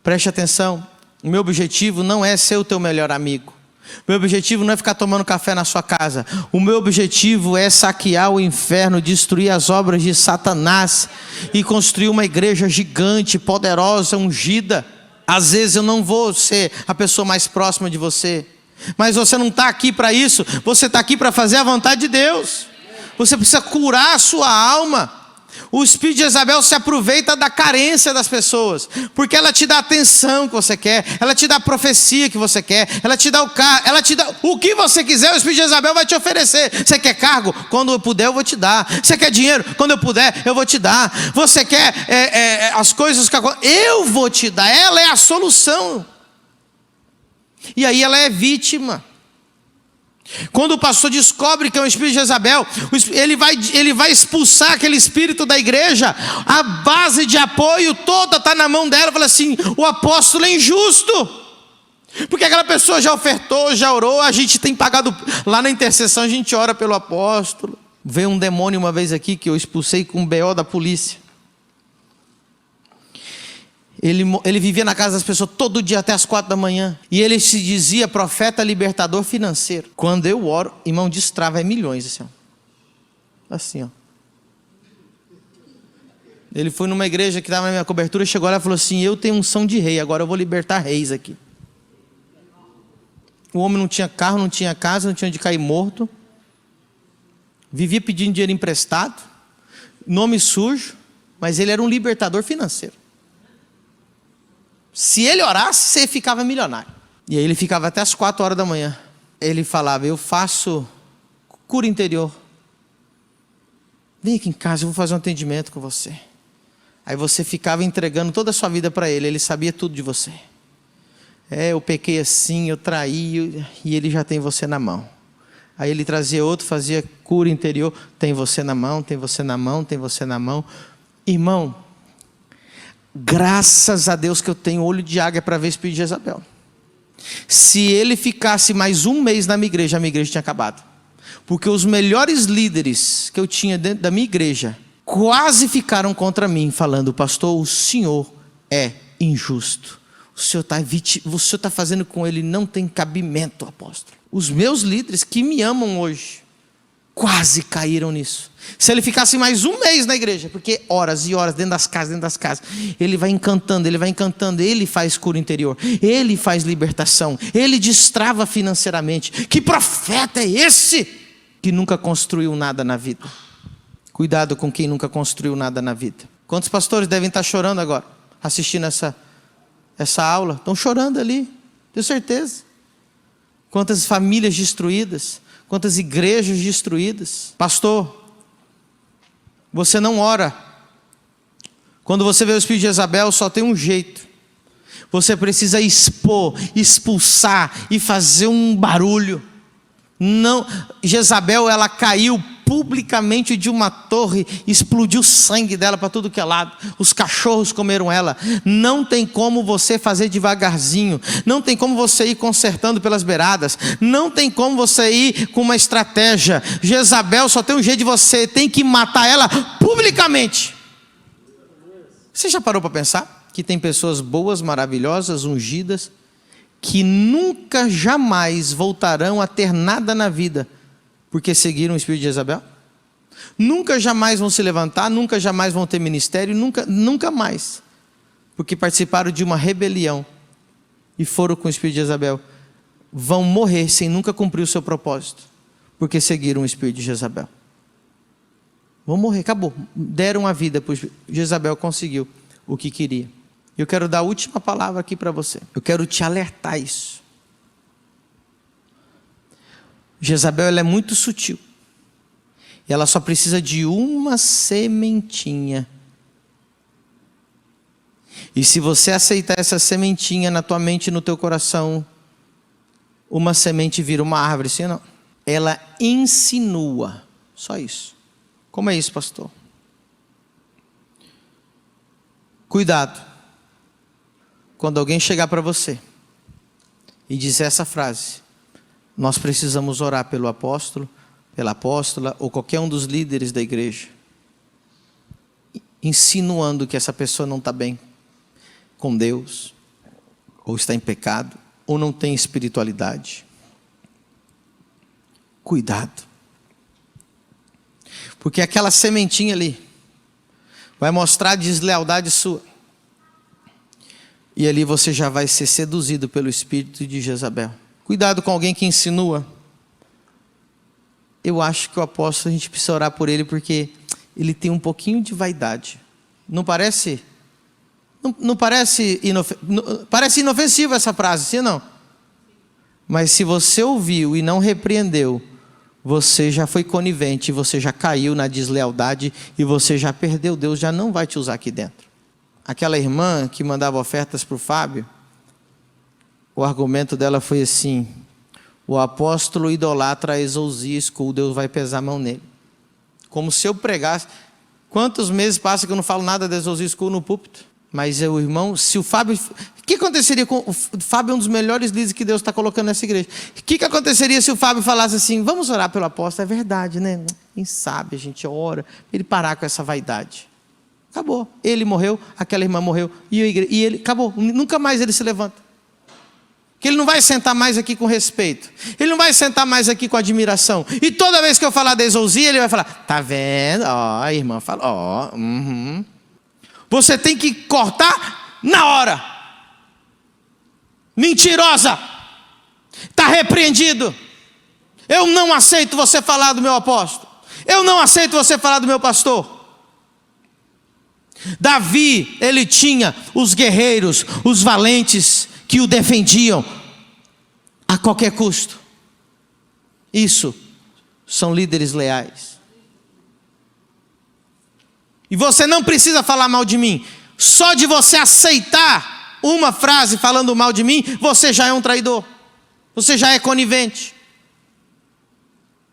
Preste atenção, o meu objetivo não é ser o teu melhor amigo. O meu objetivo não é ficar tomando café na sua casa. O meu objetivo é saquear o inferno, destruir as obras de Satanás e construir uma igreja gigante, poderosa, ungida. Às vezes eu não vou ser a pessoa mais próxima de você, mas você não está aqui para isso. Você está aqui para fazer a vontade de Deus. Você precisa curar a sua alma. O espírito de Jezabel se aproveita da carência das pessoas, porque ela te dá a atenção que você quer, ela te dá a profecia que você quer, ela te dá o carro, ela te dá o que você quiser. O espírito de Jezabel vai te oferecer. Você quer cargo? Quando eu puder eu vou te dar. Você quer dinheiro? Quando eu puder eu vou te dar. Você quer as coisas que eu vou te dar. Ela é a solução. E aí ela é vítima. Quando o pastor descobre que é um espírito de Jezabel, ele vai expulsar aquele espírito da igreja. A base de apoio toda está na mão dela. Fala assim: o apóstolo é injusto, porque aquela pessoa já ofertou, já orou. A gente tem pagado lá na intercessão, a gente ora pelo apóstolo. Veio um demônio uma vez aqui que eu expulsei com um BO da polícia. Ele vivia na casa das pessoas todo dia até as 4 da manhã. E ele se dizia profeta libertador financeiro. Quando eu oro, irmão, destrava milhões assim, ó. Assim, ó. Ele foi numa igreja que estava na minha cobertura, chegou lá e falou assim: eu tenho unção de rei, agora eu vou libertar reis aqui. O homem não tinha carro, não tinha casa, não tinha onde cair morto. Vivia pedindo dinheiro emprestado, nome sujo, mas ele era um libertador financeiro. Se ele orasse, você ficava milionário. E aí ele ficava até as 4 horas da manhã. Ele falava: eu faço cura interior. Vem aqui em casa, eu vou fazer um atendimento com você. Aí você ficava entregando toda a sua vida para ele. Ele sabia tudo de você. Eu pequei assim, eu traí, e ele já tem você na mão. Aí ele trazia outro, fazia cura interior. Tem você na mão, tem você na mão, tem você na mão. Irmão, graças a Deus que eu tenho olho de águia para ver o espírito de Jezabel. Se ele ficasse mais um mês na minha igreja, a minha igreja tinha acabado. Porque os melhores líderes que eu tinha dentro da minha igreja quase ficaram contra mim, falando: pastor, o senhor é injusto. O senhor está fazendo com ele, não tem cabimento, apóstolo. Os meus líderes que me amam hoje quase caíram nisso. Se ele ficasse mais um mês na igreja, porque horas e horas dentro das casas, ele vai encantando, ele faz cura interior, ele faz libertação, ele destrava financeiramente. Que profeta é esse que nunca construiu nada na vida? Cuidado com quem nunca construiu nada na vida. Quantos pastores devem estar chorando agora, assistindo essa aula? Estão chorando ali, tenho certeza. Quantas famílias destruídas, quantas igrejas destruídas. Pastor, você não ora. Quando você vê o espírito de Jezabel, só tem um jeito. Você precisa expulsar e fazer um barulho. Não, Jezabel, ela caiu publicamente de uma torre, explodiu sangue dela para tudo que é lado. Os cachorros comeram ela. Não tem como você fazer devagarzinho. Não tem como você ir consertando pelas beiradas. Não tem como você ir com uma estratégia. Jezabel só tem um jeito de você. Tem que matar ela publicamente. Você já parou para pensar que tem pessoas boas, maravilhosas, ungidas, que nunca, jamais voltarão a ter nada na vida porque seguiram o espírito de Jezabel? Nunca, jamais vão se levantar, nunca, jamais vão ter ministério, nunca mais, porque participaram de uma rebelião e foram com o espírito de Jezabel. Vão morrer sem nunca cumprir o seu propósito, porque seguiram o espírito de Jezabel. Vão morrer, acabou. Deram a vida para Jezabel, conseguiu o que queria. Eu quero dar a última palavra aqui para você. Eu quero te alertar isso. Jezabel, ela é muito sutil. E ela só precisa de uma sementinha. E se você aceitar essa sementinha na tua mente e no teu coração, uma semente vira uma árvore, sim ou não? Ela insinua. Só isso. Como é isso, pastor? Cuidado quando alguém chegar para você e dizer essa frase: nós precisamos orar pelo apóstolo, pela apóstola ou qualquer um dos líderes da igreja, insinuando que essa pessoa não está bem com Deus, ou está em pecado, ou não tem espiritualidade. Cuidado. Porque aquela sementinha ali vai mostrar a deslealdade sua. E ali você já vai ser seduzido pelo espírito de Jezabel. Cuidado com alguém que insinua. Eu acho que o apóstolo, a gente precisa orar por ele porque ele tem um pouquinho de vaidade. Não parece? Não parece parece inofensiva essa frase, sim ou não? Mas se você ouviu e não repreendeu, você já foi conivente, você já caiu na deslealdade e você já perdeu. Deus já não vai te usar aqui dentro. Aquela irmã que mandava ofertas para o Fábio, o argumento dela foi assim: o apóstolo idolatra Exousias, Deus vai pesar a mão nele. Como se eu pregasse. Quantos meses passa que eu não falo nada de Exousias no púlpito? Mas o irmão, se o Fábio... O que aconteceria com... O Fábio é um dos melhores líderes que Deus está colocando nessa igreja. O que aconteceria se o Fábio falasse assim: vamos orar pelo apóstolo? É verdade, né? Quem sabe a gente ora. Ele parar com essa vaidade. Acabou. Ele morreu, aquela irmã morreu. E ele... Acabou. Nunca mais ele se levanta. Que ele não vai sentar mais aqui com respeito. Ele não vai sentar mais aqui com admiração. E toda vez que eu falar da Exousia, ele vai falar: tá vendo? Ó, a irmã fala: ó, Você tem que cortar na hora. Mentirosa. Está repreendido. Eu não aceito você falar do meu apóstolo. Eu não aceito você falar do meu pastor. Davi, ele tinha os guerreiros, os valentes que o defendiam a qualquer custo. Isso são líderes leais. E você não precisa falar mal de mim. Só de você aceitar uma frase falando mal de mim, você já é um traidor. Você já é conivente.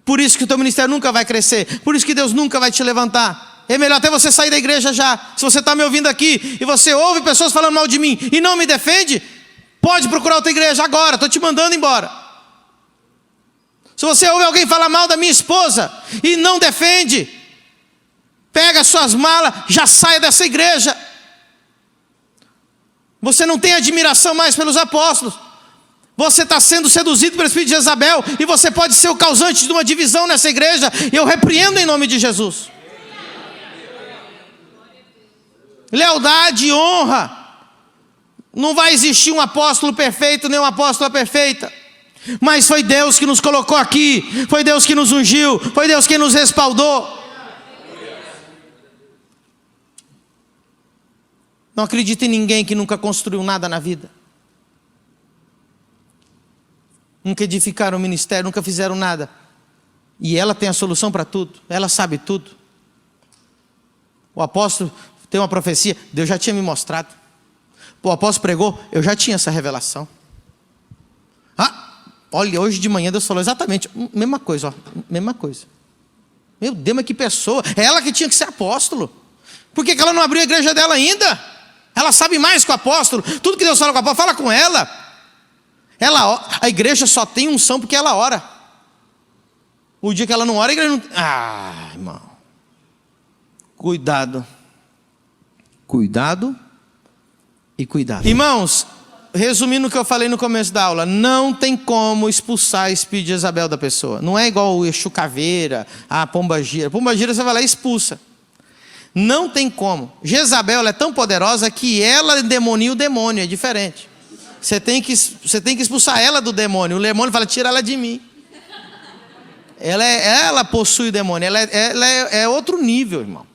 Por isso que o teu ministério nunca vai crescer. Por isso que Deus nunca vai te levantar. É melhor até você sair da igreja já. Se você está me ouvindo aqui e você ouve pessoas falando mal de mim e não me defende, pode procurar outra igreja agora. Estou te mandando embora. Se você ouve alguém falar mal da minha esposa e não defende, pega suas malas, já saia dessa igreja. Você não tem admiração mais pelos apóstolos. Você está sendo seduzido pelo espírito de Jezabel e você pode ser o causante de uma divisão nessa igreja. E eu repreendo em nome de Jesus. Lealdade e honra. Não vai existir um apóstolo perfeito, nem uma apóstola perfeita. Mas foi Deus que nos colocou aqui. Foi Deus que nos ungiu. Foi Deus que nos respaldou. Não acredito em ninguém que nunca construiu nada na vida. Nunca edificaram um ministério, nunca fizeram nada. E ela tem a solução para tudo. Ela sabe tudo. O apóstolo tem uma profecia, Deus já tinha me mostrado. O apóstolo pregou, eu já tinha essa revelação. Olha, hoje de manhã Deus falou exatamente, mesma coisa, ó, mesma coisa. Meu Deus, mas que pessoa, é ela que tinha que ser apóstolo. Por que ela não abriu a igreja dela ainda? Ela sabe mais que o apóstolo, tudo que Deus fala com o apóstolo, fala com ela. A igreja só tem unção porque ela ora. O dia que ela não ora, a igreja não... irmão. Cuidado. Cuidado e cuidado. Irmãos, resumindo o que eu falei no começo da aula, não tem como expulsar o espírito de Jezabel da pessoa. Não é igual o Exu Caveira, a Pombagira. Pombagira você vai lá e expulsa. Não tem como. Jezabel é tão poderosa que ela endemonia o demônio, é diferente. Você tem que expulsar ela do demônio. O demônio fala: tira ela de mim. Ela possui o demônio. Ela é outro nível, irmão.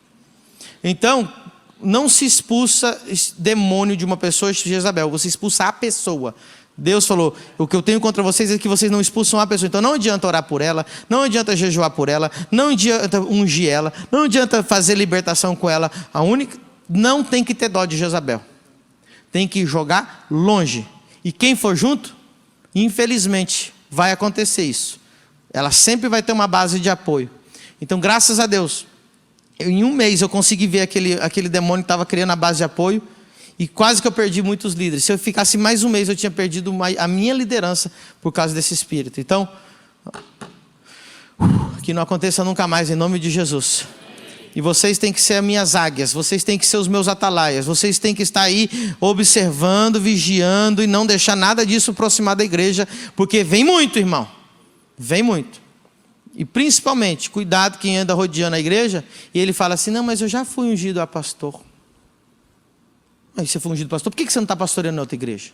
Então, não se expulsa demônio de uma pessoa de Jezabel. Você expulsa a pessoa. Deus falou: o que eu tenho contra vocês é que vocês não expulsam a pessoa. Então não adianta orar por ela, não adianta jejuar por ela, não adianta ungir ela, não adianta fazer libertação com ela. Não tem que ter dó de Jezabel. Tem que jogar longe. E quem for junto, infelizmente, vai acontecer isso. Ela sempre vai ter uma base de apoio. Então, graças a Deus, em um mês eu consegui ver aquele demônio que estava criando a base de apoio. E quase que eu perdi muitos líderes. Se eu ficasse mais um mês, eu tinha perdido a minha liderança por causa desse espírito. Então, que não aconteça nunca mais, em nome de Jesus. E vocês têm que ser as minhas águias, vocês têm que ser os meus atalaias, vocês têm que estar aí observando, vigiando e não deixar nada disso aproximar da igreja, porque vem muito, irmão, vem muito. E principalmente, cuidado quem anda rodeando a igreja e ele fala assim, não, mas eu já fui ungido a pastor. Aí você foi ungido pastor, por que você não está pastoreando na outra igreja?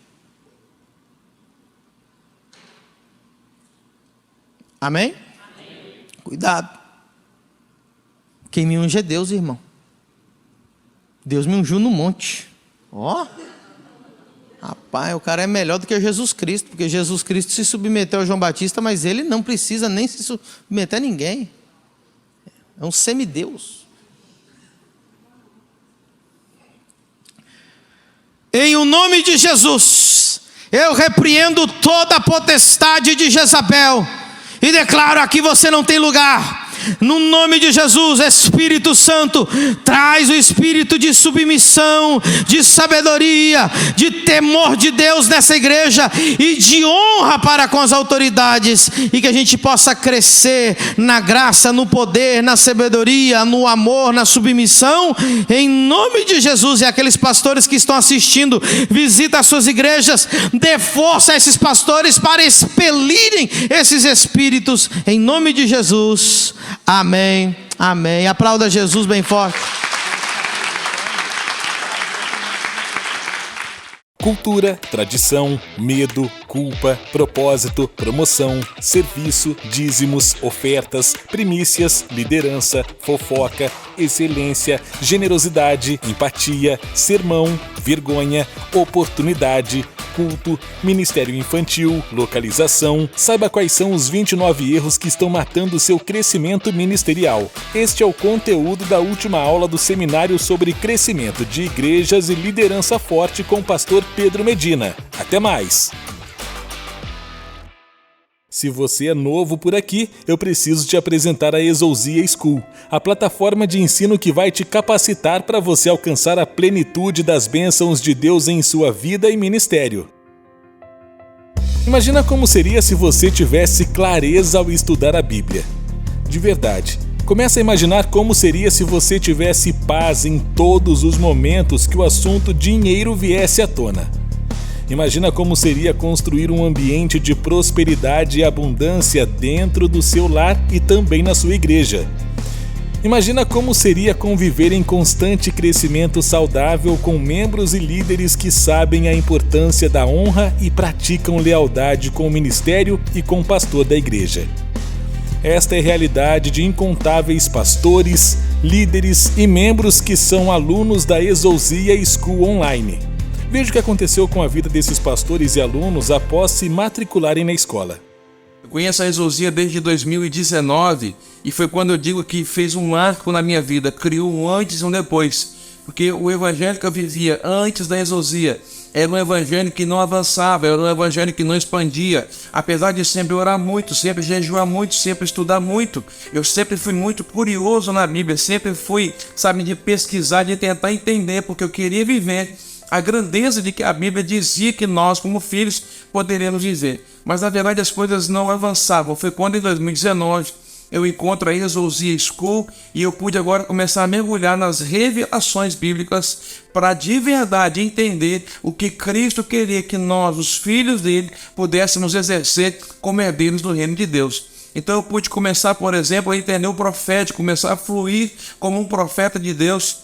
Amém? Amém. Cuidado. Quem me unge é Deus, irmão. Deus me ungiu no monte. Ó. Rapaz, o cara é melhor do que Jesus Cristo, porque Jesus Cristo se submeteu a João Batista, mas ele não precisa nem se submeter a ninguém. É um semideus. Em o nome de Jesus, eu repreendo toda a potestade de Jezabel e declaro: aqui você não tem lugar. No nome de Jesus, Espírito Santo, traz o espírito de submissão, de sabedoria, de temor de Deus nessa igreja e de honra para com as autoridades, e que a gente possa crescer na graça, no poder, na sabedoria, no amor, na submissão, em nome de Jesus. E aqueles pastores que estão assistindo, visita as suas igrejas, dê força a esses pastores para expelirem esses espíritos, em nome de Jesus. Amém, amém. Aplauda Jesus bem forte. Cultura, tradição, medo, culpa, propósito, promoção, serviço, dízimos, ofertas, primícias, liderança, fofoca, excelência, generosidade, empatia, sermão, vergonha, oportunidade, culto, ministério infantil, localização. Saiba quais são os 29 erros que estão matando seu crescimento ministerial. Este é o conteúdo da última aula do seminário sobre crescimento de igrejas e liderança forte com o pastor Pedro Medina. Até mais! Se você é novo por aqui, eu preciso te apresentar a Exousia School, a plataforma de ensino que vai te capacitar para você alcançar a plenitude das bênçãos de Deus em sua vida e ministério. Imagina como seria se você tivesse clareza ao estudar a Bíblia. De verdade, comece a imaginar como seria se você tivesse paz em todos os momentos que o assunto dinheiro viesse à tona. Imagina como seria construir um ambiente de prosperidade e abundância dentro do seu lar e também na sua igreja. Imagina como seria conviver em constante crescimento saudável com membros e líderes que sabem a importância da honra e praticam lealdade com o ministério e com o pastor da igreja. Esta é a realidade de incontáveis pastores, líderes e membros que são alunos da Exousia School Online. Veja o que aconteceu com a vida desses pastores e alunos após se matricularem na escola. Eu conheço a Exousia desde 2019 e foi quando eu digo que fez um marco na minha vida, criou um antes e um depois. Porque o evangelho que eu vivia antes da Exousia era um evangelho que não avançava, era um evangelho que não expandia. Apesar de sempre orar muito, sempre jejuar muito, sempre estudar muito, eu sempre fui muito curioso na Bíblia, sempre fui, de pesquisar, de tentar entender, porque eu queria viver a grandeza de que a Bíblia dizia que nós, como filhos, poderíamos viver. Mas, na verdade, as coisas não avançavam. Foi quando, em 2019, eu encontro a Exousia School e eu pude agora começar a mergulhar nas revelações bíblicas para, de verdade, entender o que Cristo queria que nós, os filhos dele, pudéssemos exercer como herdeiros do reino de Deus. Então, eu pude começar, por exemplo, a entender o profético, começar a fluir como um profeta de Deus,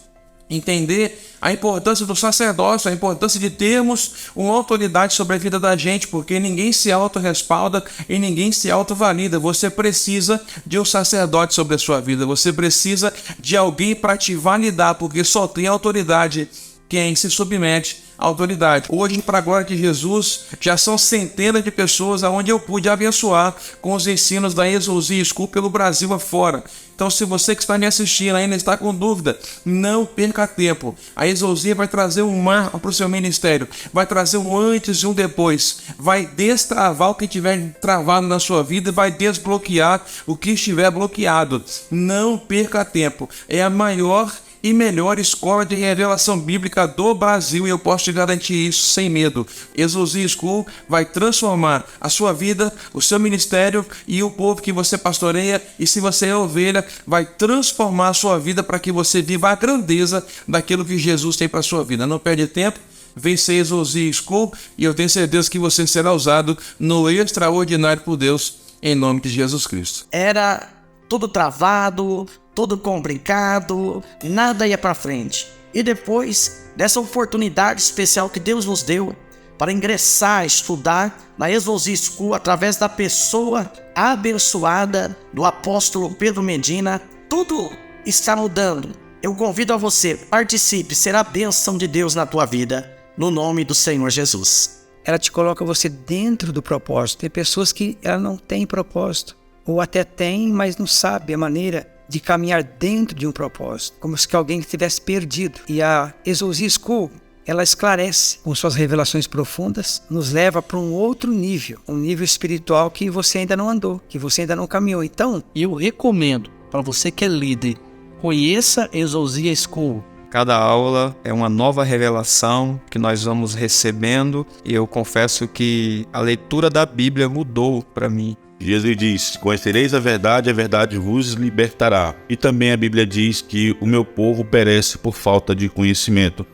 entender a importância do sacerdócio, a importância de termos uma autoridade sobre a vida da gente, porque ninguém se autorrespalda e ninguém se autovalida. Você precisa de um sacerdote sobre a sua vida, você precisa de alguém para te validar, porque só tem autoridade quem se submete à autoridade. Hoje, para a glória de Jesus, já são centenas de pessoas aonde eu pude abençoar com os ensinos da Exousia School pelo Brasil afora. Então, se você que está me assistindo ainda está com dúvida, não perca tempo. A Exousia vai trazer um marco para o seu ministério, vai trazer um antes e um depois, vai destravar o que estiver travado na sua vida, vai desbloquear o que estiver bloqueado. Não perca tempo. É a maior e melhor escola de revelação bíblica do Brasil, e eu posso te garantir isso sem medo. Exousia School vai transformar a sua vida, o seu ministério e o povo que você pastoreia, e se você é ovelha, vai transformar a sua vida para que você viva a grandeza daquilo que Jesus tem para a sua vida. Não perde tempo. Vem ser Exousia School e eu tenho certeza que você será usado no extraordinário por Deus, em nome de Jesus Cristo. Era tudo travado, tudo complicado, nada ia para frente. E depois dessa oportunidade especial que Deus nos deu para ingressar, estudar na Exousia School através da pessoa abençoada do apóstolo Pedro Medina, tudo está mudando. Eu convido a você, participe, será a bênção de Deus na tua vida, no nome do Senhor Jesus. Ela te coloca você dentro do propósito. Tem pessoas que ela não tem propósito, ou até tem, mas não sabe a maneira de caminhar dentro de um propósito, como se alguém estivesse perdido. E a Exousia School, ela esclarece com suas revelações profundas, nos leva para um outro nível, um nível espiritual que você ainda não andou, que você ainda não caminhou. Então, eu recomendo para você que é líder, conheça Exousia School. Cada aula é uma nova revelação que nós vamos recebendo, e eu confesso que a leitura da Bíblia mudou para mim. Jesus diz: conhecereis a verdade vos libertará. E também a Bíblia diz que o meu povo perece por falta de conhecimento.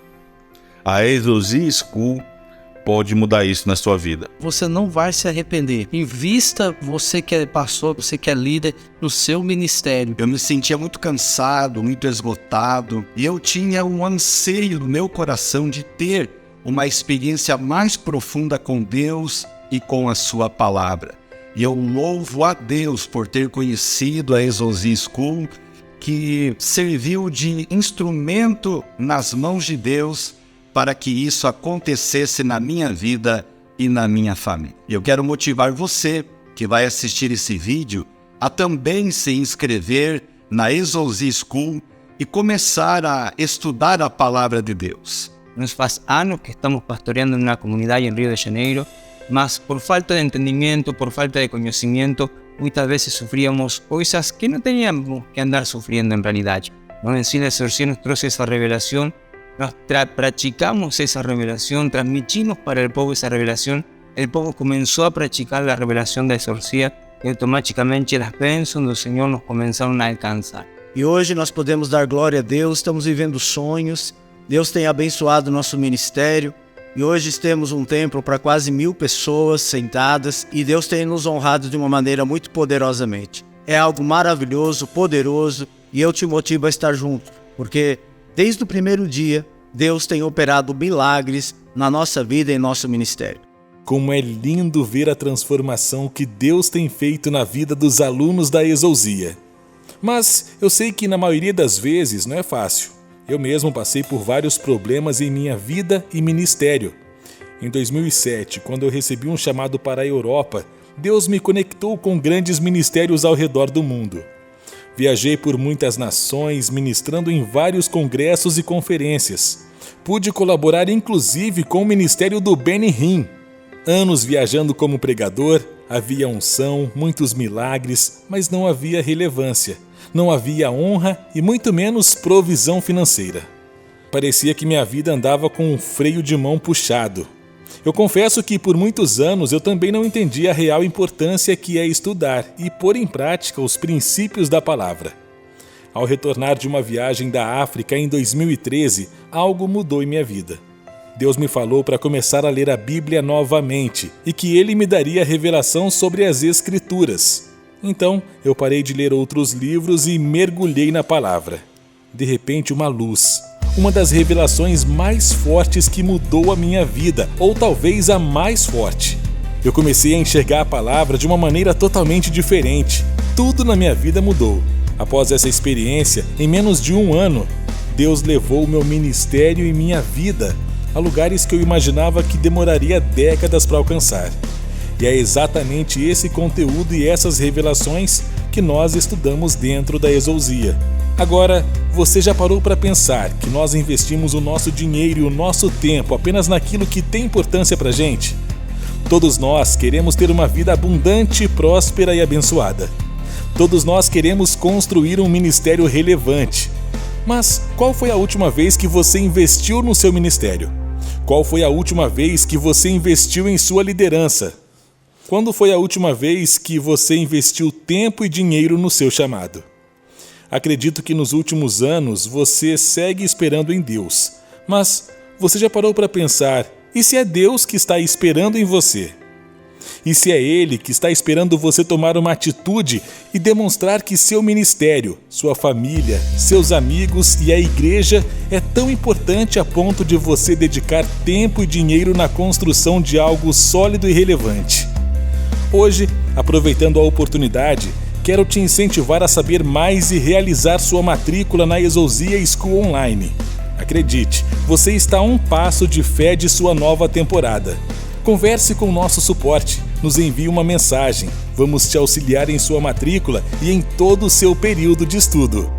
A Exousia School pode mudar isso na sua vida. Você não vai se arrepender. Invista, você que é pastor, você que é líder, no seu ministério. Eu me sentia muito cansado, muito esgotado, e eu tinha um anseio no meu coração de ter uma experiência mais profunda com Deus e com a sua palavra. E eu louvo a Deus por ter conhecido a Exousia School, que serviu de instrumento nas mãos de Deus para que isso acontecesse na minha vida e na minha família. E eu quero motivar você que vai assistir esse vídeo a também se inscrever na Exousia School e começar a estudar a palavra de Deus. Nos faz anos que estamos pastoreando en una comunidad en Río de Janeiro, mas por falta de entendimiento, por falta de conocimiento, muchas veces sufríamos cosas que no teníamos que andar sufriendo en realidad. En sí, la exorcía nos trajo esa revelación, practicamos esa revelación, transmitimos para el pueblo esa revelación, el pueblo comenzó a practicar la revelación de la exorcía y automáticamente las bênçãos do Senhor nos começaram a alcançar. E hoje nós podemos dar glória a Deus, estamos vivendo sonhos, Deus tem abençoado o nosso ministério, e hoje temos um templo para quase 1000 pessoas sentadas, e Deus tem nos honrado de uma maneira muito poderosamente. É algo maravilhoso, poderoso, e eu te motivo a estar junto, porque desde o primeiro dia, Deus tem operado milagres na nossa vida e em nosso ministério. Como é lindo ver a transformação que Deus tem feito na vida dos alunos da Exousia. Mas eu sei que na maioria das vezes não é fácil. Eu mesmo passei por vários problemas em minha vida e ministério. Em 2007, quando eu recebi um chamado para a Europa, Deus me conectou com grandes ministérios ao redor do mundo. Viajei por muitas nações, ministrando em vários congressos e conferências. Pude colaborar inclusive com o ministério do Benny Hinn. Anos viajando como pregador, havia unção, muitos milagres, mas não havia relevância. Não havia honra e muito menos provisão financeira. Parecia que minha vida andava com um freio de mão puxado. Eu confesso que por muitos anos eu também não entendi a real importância que é estudar e pôr em prática os princípios da palavra. Ao retornar de uma viagem da África em 2013, algo mudou em minha vida. Deus me falou para começar a ler a Bíblia novamente e que Ele me daria revelação sobre as Escrituras. Então, eu parei de ler outros livros e mergulhei na palavra. De repente, uma luz. Uma das revelações mais fortes que mudou a minha vida, ou talvez a mais forte. Eu comecei a enxergar a palavra de uma maneira totalmente diferente. Tudo na minha vida mudou. Após essa experiência, em menos de um ano, Deus levou o meu ministério e minha vida a lugares que eu imaginava que demoraria décadas para alcançar. E é exatamente esse conteúdo e essas revelações que nós estudamos dentro da Exousia. Agora, você já parou para pensar que nós investimos o nosso dinheiro e o nosso tempo apenas naquilo que tem importância para a gente? Todos nós queremos ter uma vida abundante, próspera e abençoada. Todos nós queremos construir um ministério relevante. Mas qual foi a última vez que você investiu no seu ministério? Qual foi a última vez que você investiu em sua liderança? Quando foi a última vez que você investiu tempo e dinheiro no seu chamado? Acredito que nos últimos anos você segue esperando em Deus. Mas você já parou para pensar, e se é Deus que está esperando em você? E se é Ele que está esperando você tomar uma atitude e demonstrar que seu ministério, sua família, seus amigos e a igreja é tão importante a ponto de você dedicar tempo e dinheiro na construção de algo sólido e relevante? Hoje, aproveitando a oportunidade, quero te incentivar a saber mais e realizar sua matrícula na Exousia School Online. Acredite, você está a um passo de fé de sua nova temporada. Converse com o nosso suporte, nos envie uma mensagem. Vamos te auxiliar em sua matrícula e em todo o seu período de estudo.